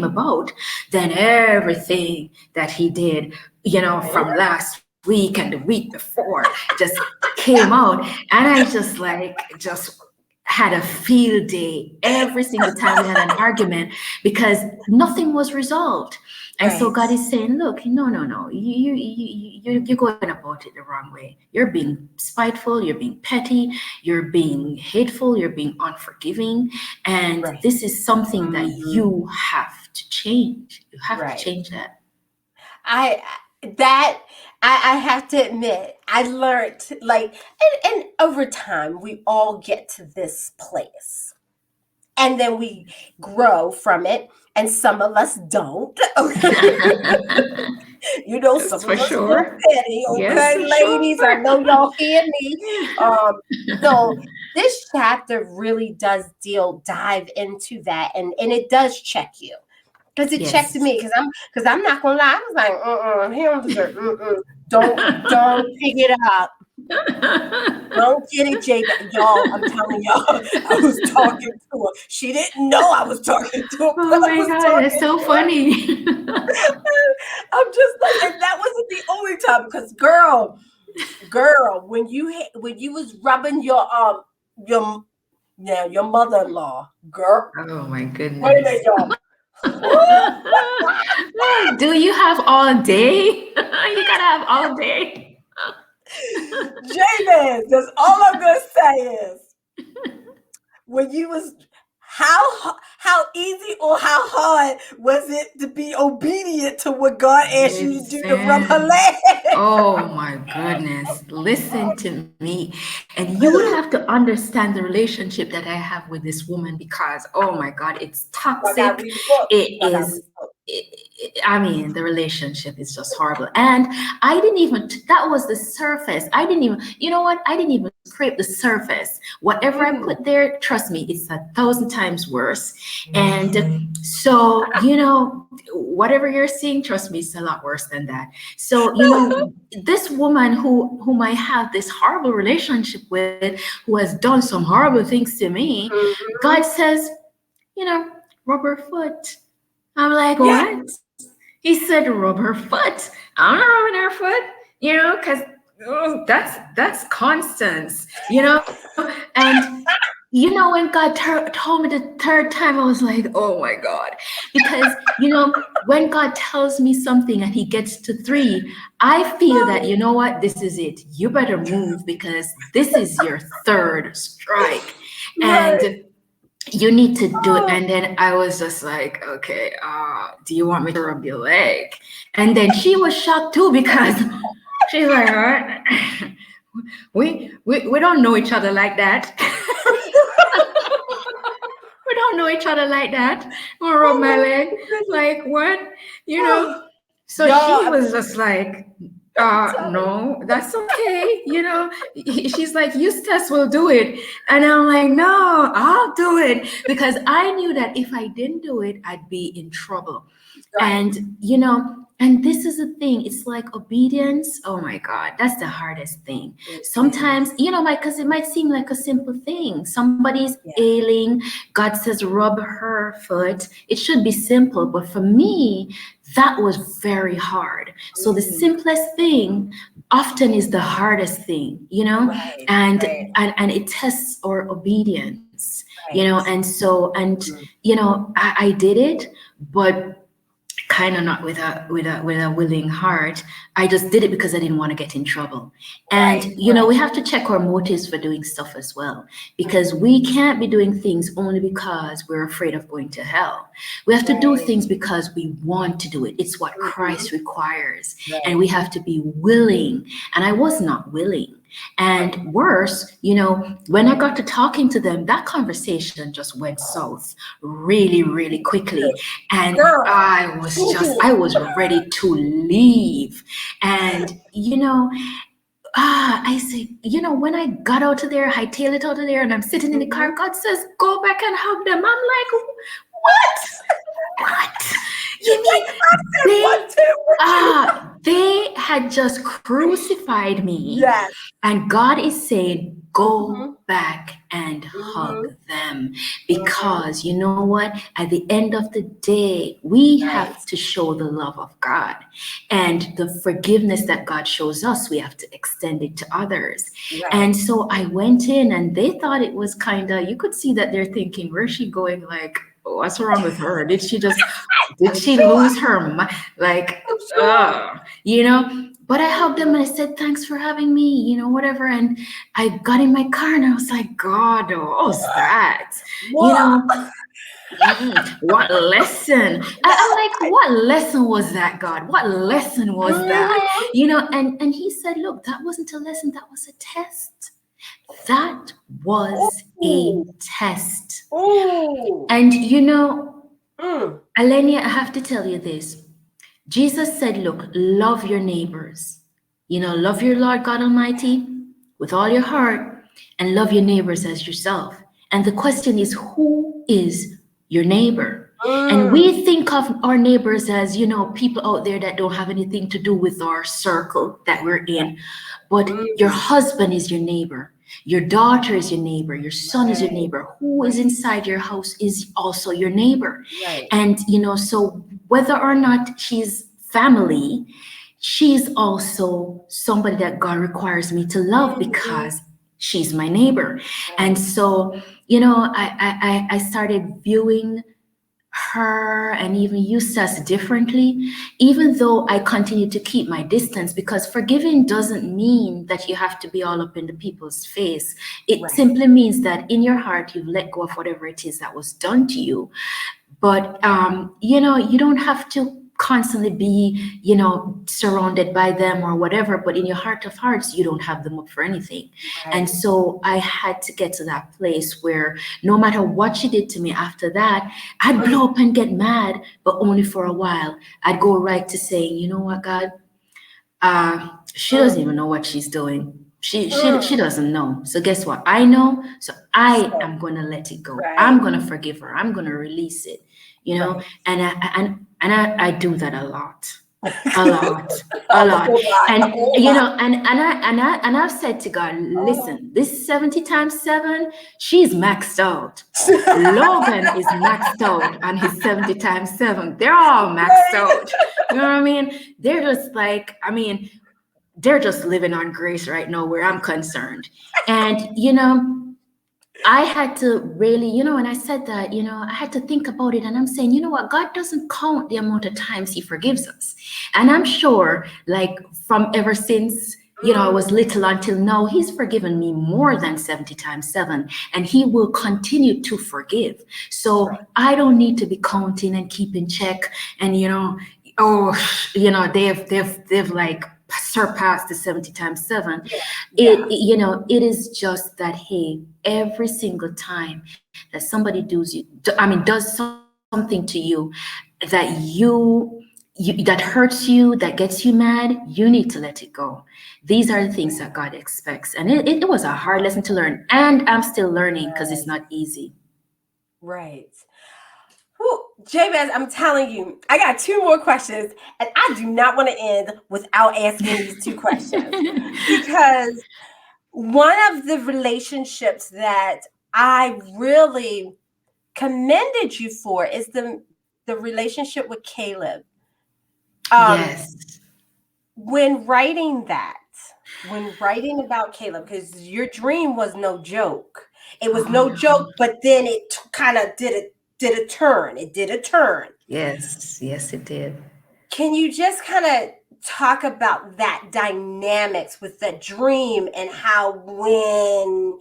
about, then everything that he did, Right. from last week and the week before just came out. And I just had a field day every single time we had an argument because nothing was resolved. And so Right. God is saying, look, no, you're going about it the wrong way. You're being spiteful, you're being petty, you're being hateful, you're being unforgiving. And Right. this is something that Mhm. you have to change. You have to Right. change that. I that I have to admit, I learned like and over time we all get to this place. And then we grow from it. And some of us don't. That's Some for of us still sure. petty, Yes, okay, for ladies. I sure. know y'all hear me. Um, so this chapter really does dive into that, and it does check you. Because it checked Yes. me, because I'm not gonna lie, I was like, he don't deserve, don't pick it up. Don't get it, Jay. Y'all, I'm telling y'all, I was talking to her. She didn't know I was talking to her, but Oh I my was God, that's talking so to her. funny. I'm just like, and that wasn't the only time because girl, when you was rubbing your now your mother-in-law, girl. Oh my Wait a minute, goodness. y'all. Do you have all day? You gotta have all day. Jabez, that's all I'm gonna say is when you was how easy or how hard was it to be obedient to what God asked you to do to rub her Listen. leg? Oh my goodness. Listen to me. And you would have to understand the relationship that I have with this woman because, oh my God, it's I gotta toxic. read the book. It I gotta is. read the book. I mean, the relationship is just horrible. And I didn't even, that was the surface. I didn't even, you know what? I didn't even scrape the surface. Whatever I Mm. put there, trust me, it's 1,000 times worse. Mhm. And so, whatever you're seeing, trust me, it's a lot worse than that. So, this woman whom I have this horrible relationship with, who has done some horrible things to me, God Mhm. says, rub her foot. I'm like, Yeah. what? He said, rub her foot. I'm not rubbing her foot, because that's Constance, and You know, when God told me the third time, I was like, oh my God. Because, when God tells me something and he gets to three, I feel that, you know what, this is it. You better move because this is your third strike. Right. And you need to do it. Oh, And then I was just like, okay, do you want me to rub your leg? And then she was shocked too because she's like, all right, we don't know each other like that. We don't know each other like that. Or rub my oh leg. my goodness. Like what? You know? Oh, So y'all, she was just like, I'm telling no, that's okay. She's like, Eustace will do it. And I'm like, no, I'll do it. Because I knew that if I didn't do it, I'd be in trouble. you. Right. And this is the thing, it's like obedience. Oh my God, that's the hardest thing. It is. Sometimes, because it might seem like a simple thing. Somebody's Yeah. ailing, God says, rub her foot. It should be simple, but for me, that was very hard. So the Mm, simplest thing often is the hardest thing, right. and Right. and it tests our obedience, Right. Mm, I did it, but kind of not with a willing heart. I just did it because I didn't want to get in trouble. And right. Right. we have to check our motives for doing stuff as well, because Mm, we can't be doing things only because we're afraid of going to hell. We have to do right. things because we want to do it. It's what Hmm. Christ requires, and Right. we have to be willing. And I was not willing. Right. And worse, when I got to talking to them, that conversation just went south really, really quickly. And Girl. I was ready to leave. And, I said, when I got out of there, I tailed it out of there and I'm sitting in the car, Mhm. God says, go back and hug them. I'm like, what? What? You You mean think I said they what to with you? they had just crucified me, Yes. and God is saying, go Mhm. back and hug Mhm. them. Mhm. Because you know what? At the end of the day, we Right. have to show the love of God. And the forgiveness that God shows us, we have to extend it to others. Right. And so I went in and they thought it was kind of, you could see that they're thinking, where's she going? Like, what's wrong with her? Did I'm she sure. lose her mind? Like, I'm sure. but I hugged them and I said, thanks for having me, whatever. And I got in my car and I was like, God, what was that? You What? know, what lesson? I'm like, what lesson was that, God? What lesson was that? Mhm. And he said, look, that wasn't a lesson, that was a test. That was a Ooh. test. Ooh. And Mm. Allenia, I have to tell you this. Jesus said, look, love your neighbors. Love your Lord God Almighty with all your heart and love your neighbors as yourself. And the question is, who is your neighbor? And Mm. we think of our neighbors as, people out there that don't have anything to do with our circle that we're in. But your Mm. husband is your neighbor. Your daughter is your neighbor. Your son is your Right. neighbor. Who is Right. inside your house is also your neighbor. Right. And, so whether or not she's family, she's also somebody that God requires me to love Mhm. because she's my neighbor. And Right. so, I started viewing her and even Eustace differently, even though I continue to keep my distance, because forgiving doesn't mean that you have to be all up in the people's face. It Right. simply means that in your heart, you've let go of whatever it is that was done to you. But you don't have to constantly be surrounded by them or whatever, but in your heart of hearts you don't have them up for anything. And Right. so I had to get to that place where no matter what she did to me after that, I'd Mm. blow up and get mad, but only for a while. I'd go right to saying, you know what, God, she doesn't Mm. even know what she's doing. She Mm. doesn't know. So guess what? I know. So I So, am gonna let it go. I'm right. gonna forgive her. I'm gonna release it. Right. And I do that a lot, a lot, a A lot. whole lot. A And whole lot. I've said to God, Oh. listen, this 70 times 7, she's maxed out. Logan is maxed out on his 70 times 7. They're all maxed Right. out. You know what I mean? They're just like, they're just living on grace right now where I'm concerned. And I had to really, when I said that, I had to think about it, and I'm saying, you know what, God doesn't count the amount of times he forgives us. And I'm sure, like, from ever since, I was little until now, he's forgiven me more than 70 times 7, and he will continue to forgive. So Right. I don't need to be counting and keeping check, and, oh, they've like surpassed the 70 times 7. Yeah. it Yeah. it is just that, hey, every single time that somebody does something to you that that hurts you, that gets you mad, you need to let it go. These are the things that God expects, and it was a hard lesson to learn, and I'm still learning because it's Right. not easy. Right. Whew, Jabez, I'm telling you, I got two more questions, and I do not want to end without asking these two questions because one of the relationships that I really commended you for is the relationship with Caleb. Um, Yes. when writing that, when writing about Caleb, because your dream was no joke. It was Oh no no. joke, but then it kind of did a turn. It did a turn. Yes, it did. Can you just kind of talk about that dynamics with that dream and how when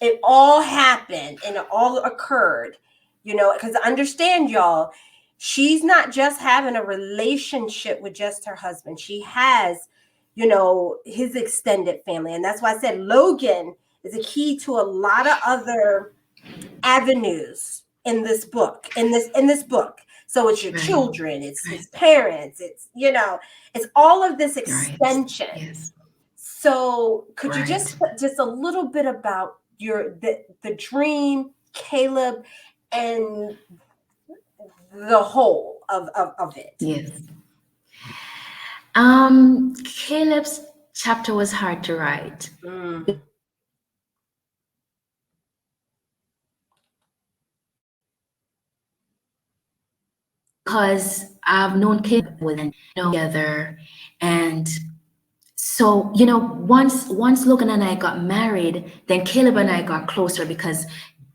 it all happened and it all occurred, because understand, y'all, she's not just having a relationship with just her husband. She has, his extended family. And that's why I said Logan is a key to a lot of other avenues in this book. So it's your Right. children, it's Right. his parents, it's all of this Right. extension. Yes. So could you Right. just a little bit about the dream, Caleb, and the whole of it? Yes. Caleb's chapter was hard to write Mm, because I've known Caleb and together, and so once Logan and I got married, then Caleb and I got closer because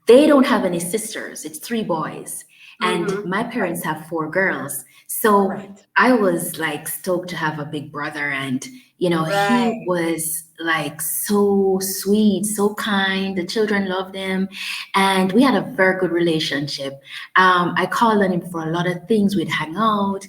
they don't have any sisters. It's three boys, and mm-hmm. my Right, parents have four girls. So right, I was like stoked to have a big brother, and he right. was like so sweet, so kind. The children loved him, and we had a very good relationship. I called on him for a lot of things. We'd hang out.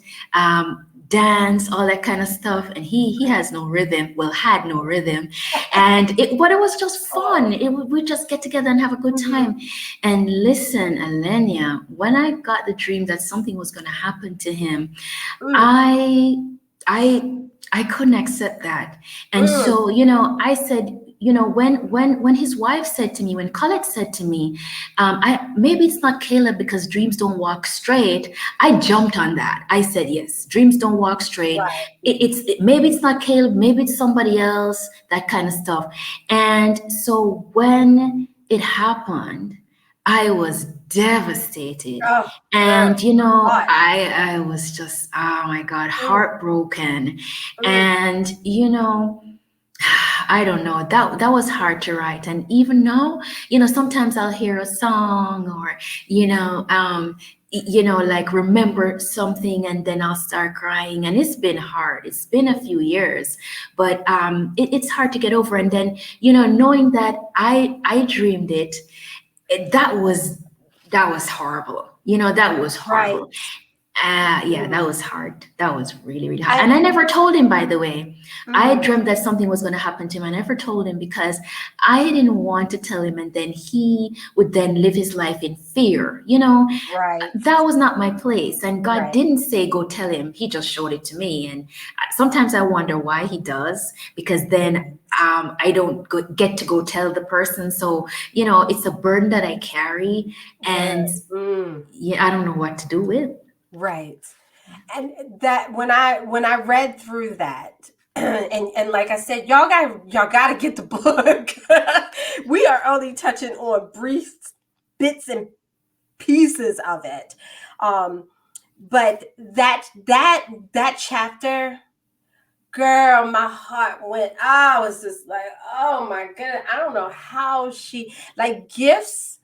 Dance, all that kind of stuff, and he has no rhythm. Well, had no rhythm, but it was just fun. Oh, We just get together and have a good mm-hmm. time. And listen, Allenia, when I got the dream that something was going to happen to him, Mm, I I I couldn't accept that. And mm, so, I said, when his wife said to me, when Colette said to me, I maybe it's not Caleb because dreams don't walk straight. I jumped on that. I said, yes, dreams don't walk straight. right. Maybe it's not Caleb, maybe it's somebody else, that kind of stuff. And so when it happened, I was devastated. Oh, girl, And God. I was just, oh my God, Mm, heartbroken. mm, And I don't know, that was hard to write. And even now, sometimes I'll hear a song, or like remember something, and then I'll start crying. And it's been hard. It's been a few years, but it's hard to get over. And then knowing that I dreamed it, that was horrible. That was right. horrible. Yeah, that Mm. was hard. That was really, really hard. I, And I never told him, by the way. I mm, dreamt that something was going to happen to him. I never told him because I didn't want to tell him, and then he would then live his life in fear. right, That was not my place. And God right. didn't say, go tell him. He just showed it to me. And sometimes I wonder why he does, because then I don't get to go tell the person. So, it's a burden that I carry. And Right. Mm, yeah, I don't know what to do with. right. And that when I read through that, and like I said, y'all got to get the book. We are only touching on brief bits and pieces of it. But that chapter, girl, my heart went, I was just like, oh my goodness. I don't know how like gifts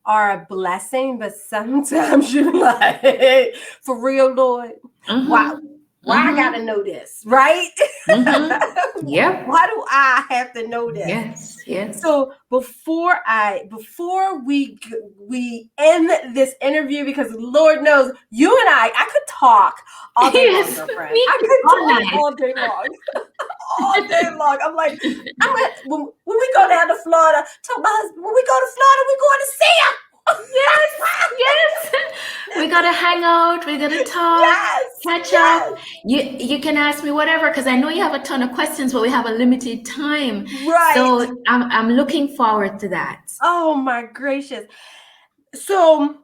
are a blessing, but sometimes you're like, for real, Lord, why Mm-hmm. I gotta Mm-hmm. know this, right? Mm-hmm. Yep. Why do I have to know this? Yes. Yes. So before we end this interview, because Lord knows you and I could talk all day long, Yes. girlfriend. Me I too. could All talk night. all day long, all day long. I'm like, when we go down to Florida, tell my husband, when we go to Florida, we're going to see him. Yes, yes. We gotta hang out. We gotta talk, Yes, catch yes, up. You can ask me whatever because I know you have a ton of questions, but we have a limited time. right. So I'm looking forward to that. Oh my gracious. So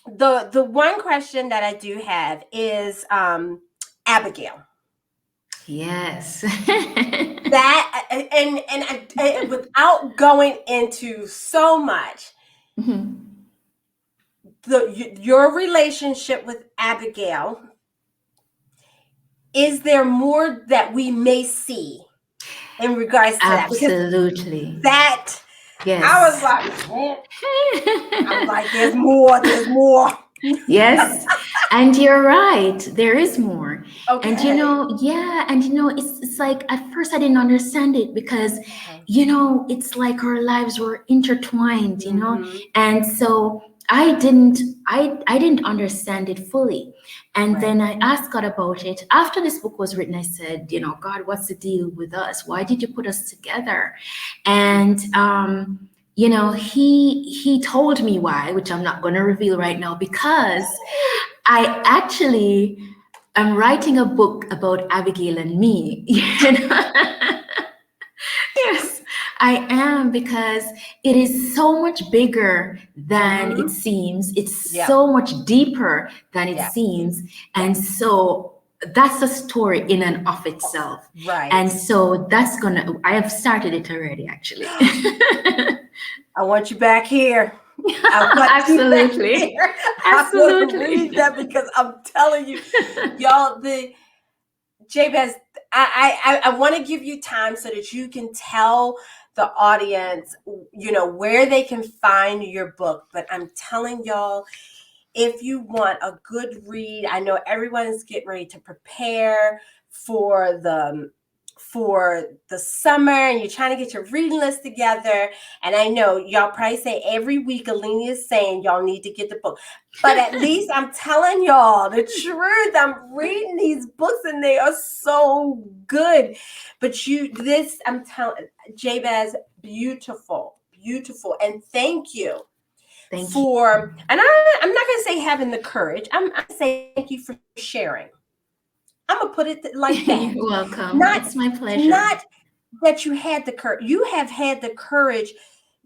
the one question that I do have is Abigail. Yes. That and without going into so much, Mhm. your relationship with Abigail, is there more that we may see in regards to that? Because Absolutely. that I was Yes. like, man, I was like, there's more, there's more. Yes, and you're right. There is more. And Okay. yeah, and it's like at first I didn't understand it because it's like our lives were intertwined. Mm-hmm. And so I didn't understand it fully. And Right. then I asked God about it. After this book was written, I said, God, what's the deal with us? Why did you put us together? And he told me why, which I'm not going to reveal right now because I actually am writing a book about Abigail and me. Yes, I am because it is so much bigger than it Mm-hmm. seems. It's Yep. so much deeper than it Yep. seems. Yep. And so that's a story in and of itself. Right. And so I have started it already, actually. I want you back here. I want you back Absolutely. here. I'm going to Absolutely. read that because I'm telling you, y'all, the Jabez, I want to give you time so that you can tell the audience, where they can find your book. But I'm telling y'all, if you want a good read, I know everyone's getting ready to prepare for the summer and you're trying to get your reading list together. And I know y'all probably say every week Allenia is saying y'all need to get the book. But at least I'm telling y'all the truth. I'm reading these books and they are so good. But I'm telling Jabez, beautiful, beautiful. And thank you Thank you. and I'm not going to say having the courage. I'm going to say thank you for sharing. I'm going to put it like that. You're welcome. Not, It's my pleasure. not that you had the courage. You have had the courage.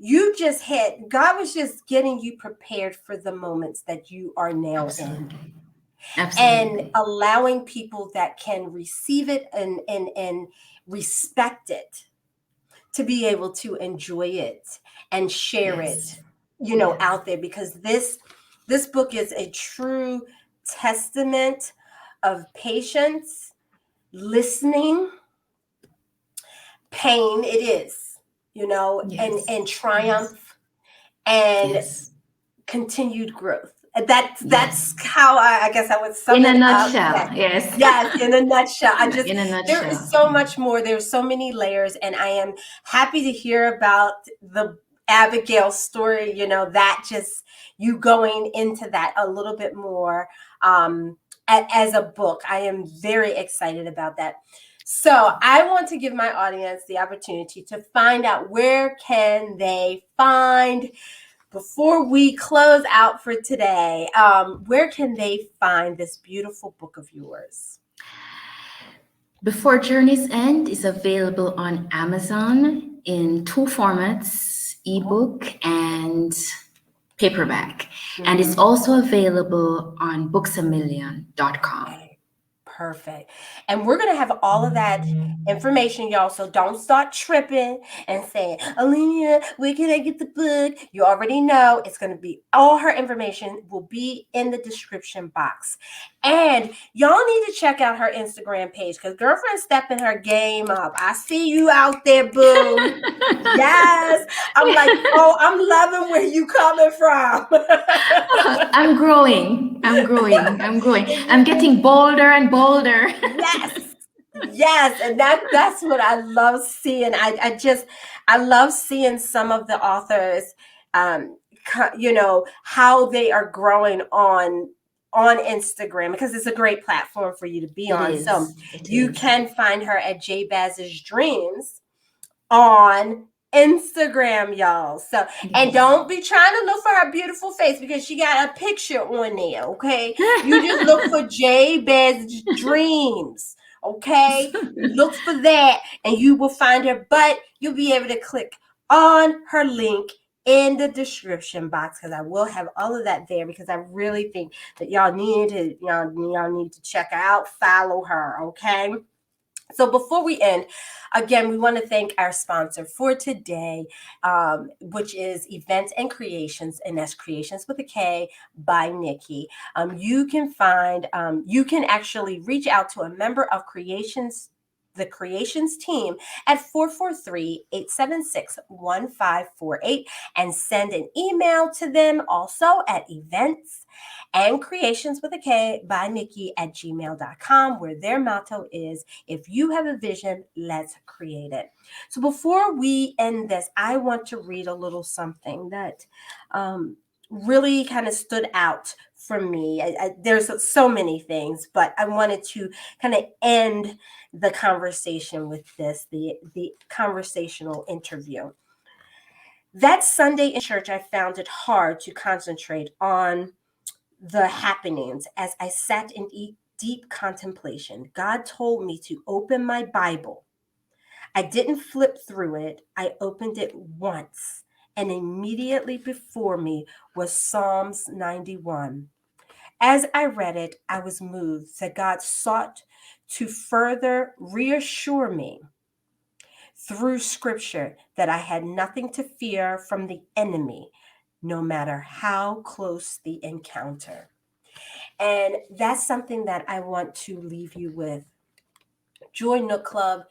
God was just getting you prepared for the moments that you are now in. Absolutely. And Absolutely. allowing people that can receive it and respect it to be able to enjoy it and share it, Yes. Yes. out there, because this book is a true testament of patience, listening, pain. It is, Yes. and Yes. triumph and Yes. continued growth. That's Yes. how I guess I would sum In a it up. nutshell. Yes. Yes, in a nutshell. In a There is nutshell. so much more. There's so many layers, and I am happy to hear about the Abigail story. That just you going into that a little bit more as a book. I am very excited about that. So I want to give my audience the opportunity to find out where can they find before we close out for today, where can they find this beautiful book of yours? Before Journey's End is available on Amazon in two formats, ebook and paperback. And it's Mhm. also available on booksamillion.com. Okay, Perfect. And we're going to have all of that information, y'all. So don't start tripping and saying, Allenia, where can I get the book? You already know it's going to be, all her information will be in the description box. And y'all need to check out her Instagram page because girlfriend's stepping her game up. I see you out there, boo. Yes. I'm like, oh, I'm loving where you coming from. I'm growing. I'm growing. I'm growing. I'm getting bolder and bolder. Yes. Yes, and that's what I love seeing. I love seeing some of the authors, how they are growing on Instagram because it's a great platform for you to be It on. So is. It you is. can find her at Jabez's Dreams on Instagram, y'all. So, and Yes. don't be trying to look for her beautiful face because she got a picture on there, okay? You just look for Jabez Dreams, okay? Look for that and you will find her, but you'll be able to click on her link in the description box because I will have all of that there because I really think that y'all need to check her out, follow her, okay? So before we end, again, we want to thank our sponsor for today, which is Events and Creations, and that's Creations with a K by Nikki. You can actually reach out to a member of the Creations team at 443-876-1548 and send an email to them also at events and creations with a K by Nikki at gmail.com, where their motto is, if you have a vision, let's create it. So before we end this, I want to read a little something that really kind of stood out for me. There's so many things, but I wanted to kind of end the conversation with the conversational interview. That Sunday in church, I found it hard to concentrate on the happenings as I sat in deep contemplation. God told me to open my Bible. I didn't flip through it, I opened it once, and immediately before me was Psalms 91. As I read it, I was moved that God sought to further reassure me through scripture that I had nothing to fear from the enemy, no matter how close the encounter. And that's something that I want to leave you with. Joy Nook Club,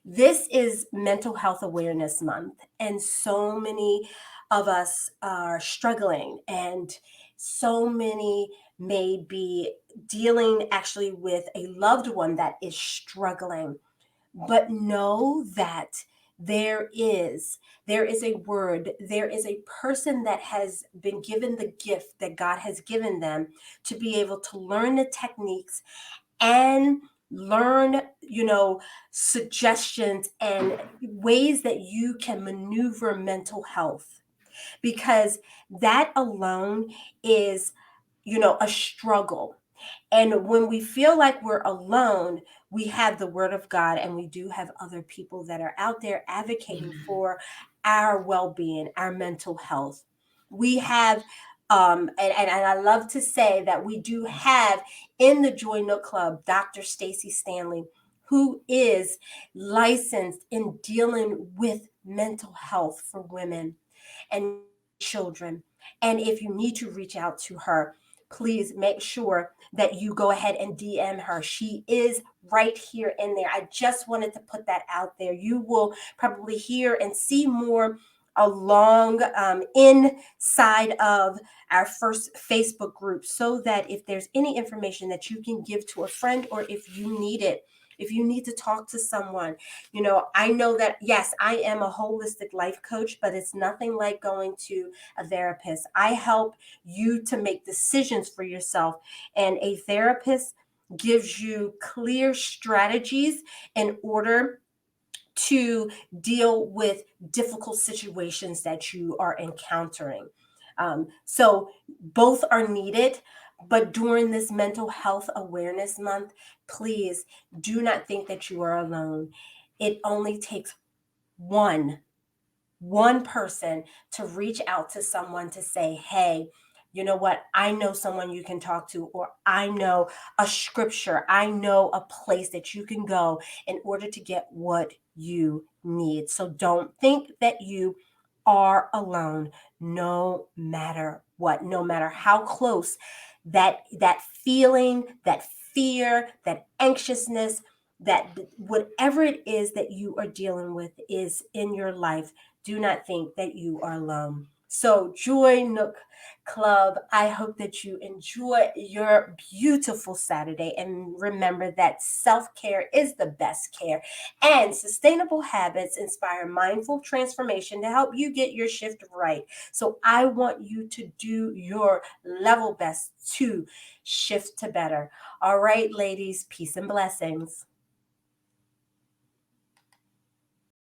this is Mental Health Awareness Month, and so many of us are struggling, and so many may be dealing actually with a loved one that is struggling. But know that there is a word, there is a person that has been given the gift that God has given them to be able to learn the techniques and learn, suggestions and ways that you can maneuver mental health, because that alone is, a struggle. And when we feel like we're alone, we have the word of God, and we do have other people that are out there advocating Amen. for our well-being, our mental health. We have and I love to say that we do have in the Joy Nook Club Dr. Stacy Stanley, who is licensed in dealing with mental health for women and children. And if you need to reach out to her, please make sure that you go ahead and DM her. She is right here in there. I just wanted to put that out there. You will probably hear and see more along inside of our first Facebook group, so that if there's any information that you can give to a friend, or if you need it, if you need to talk to someone, I know that, yes, I am a holistic life coach, but it's nothing like going to a therapist. I help you to make decisions for yourself, and a therapist gives you clear strategies in order to deal with difficult situations that you are encountering. So both are needed. But during this Mental Health Awareness Month, please do not think that you are alone. It only takes one person to reach out to someone to say, hey, you know what, I know someone you can talk to, or I know a scripture, I know a place that you can go in order to get what you need. So don't think that you are alone, no matter what, no matter how close that feeling, that fear, that anxiousness, that whatever it is that you are dealing with is in your life, do not think that you are alone. So, Joy Nook Club, I hope that you enjoy your beautiful Saturday. And remember that self care is the best care. And sustainable habits inspire mindful transformation to help you get your shift right. So, I want you to do your level best to shift to better. All right, ladies, peace and blessings.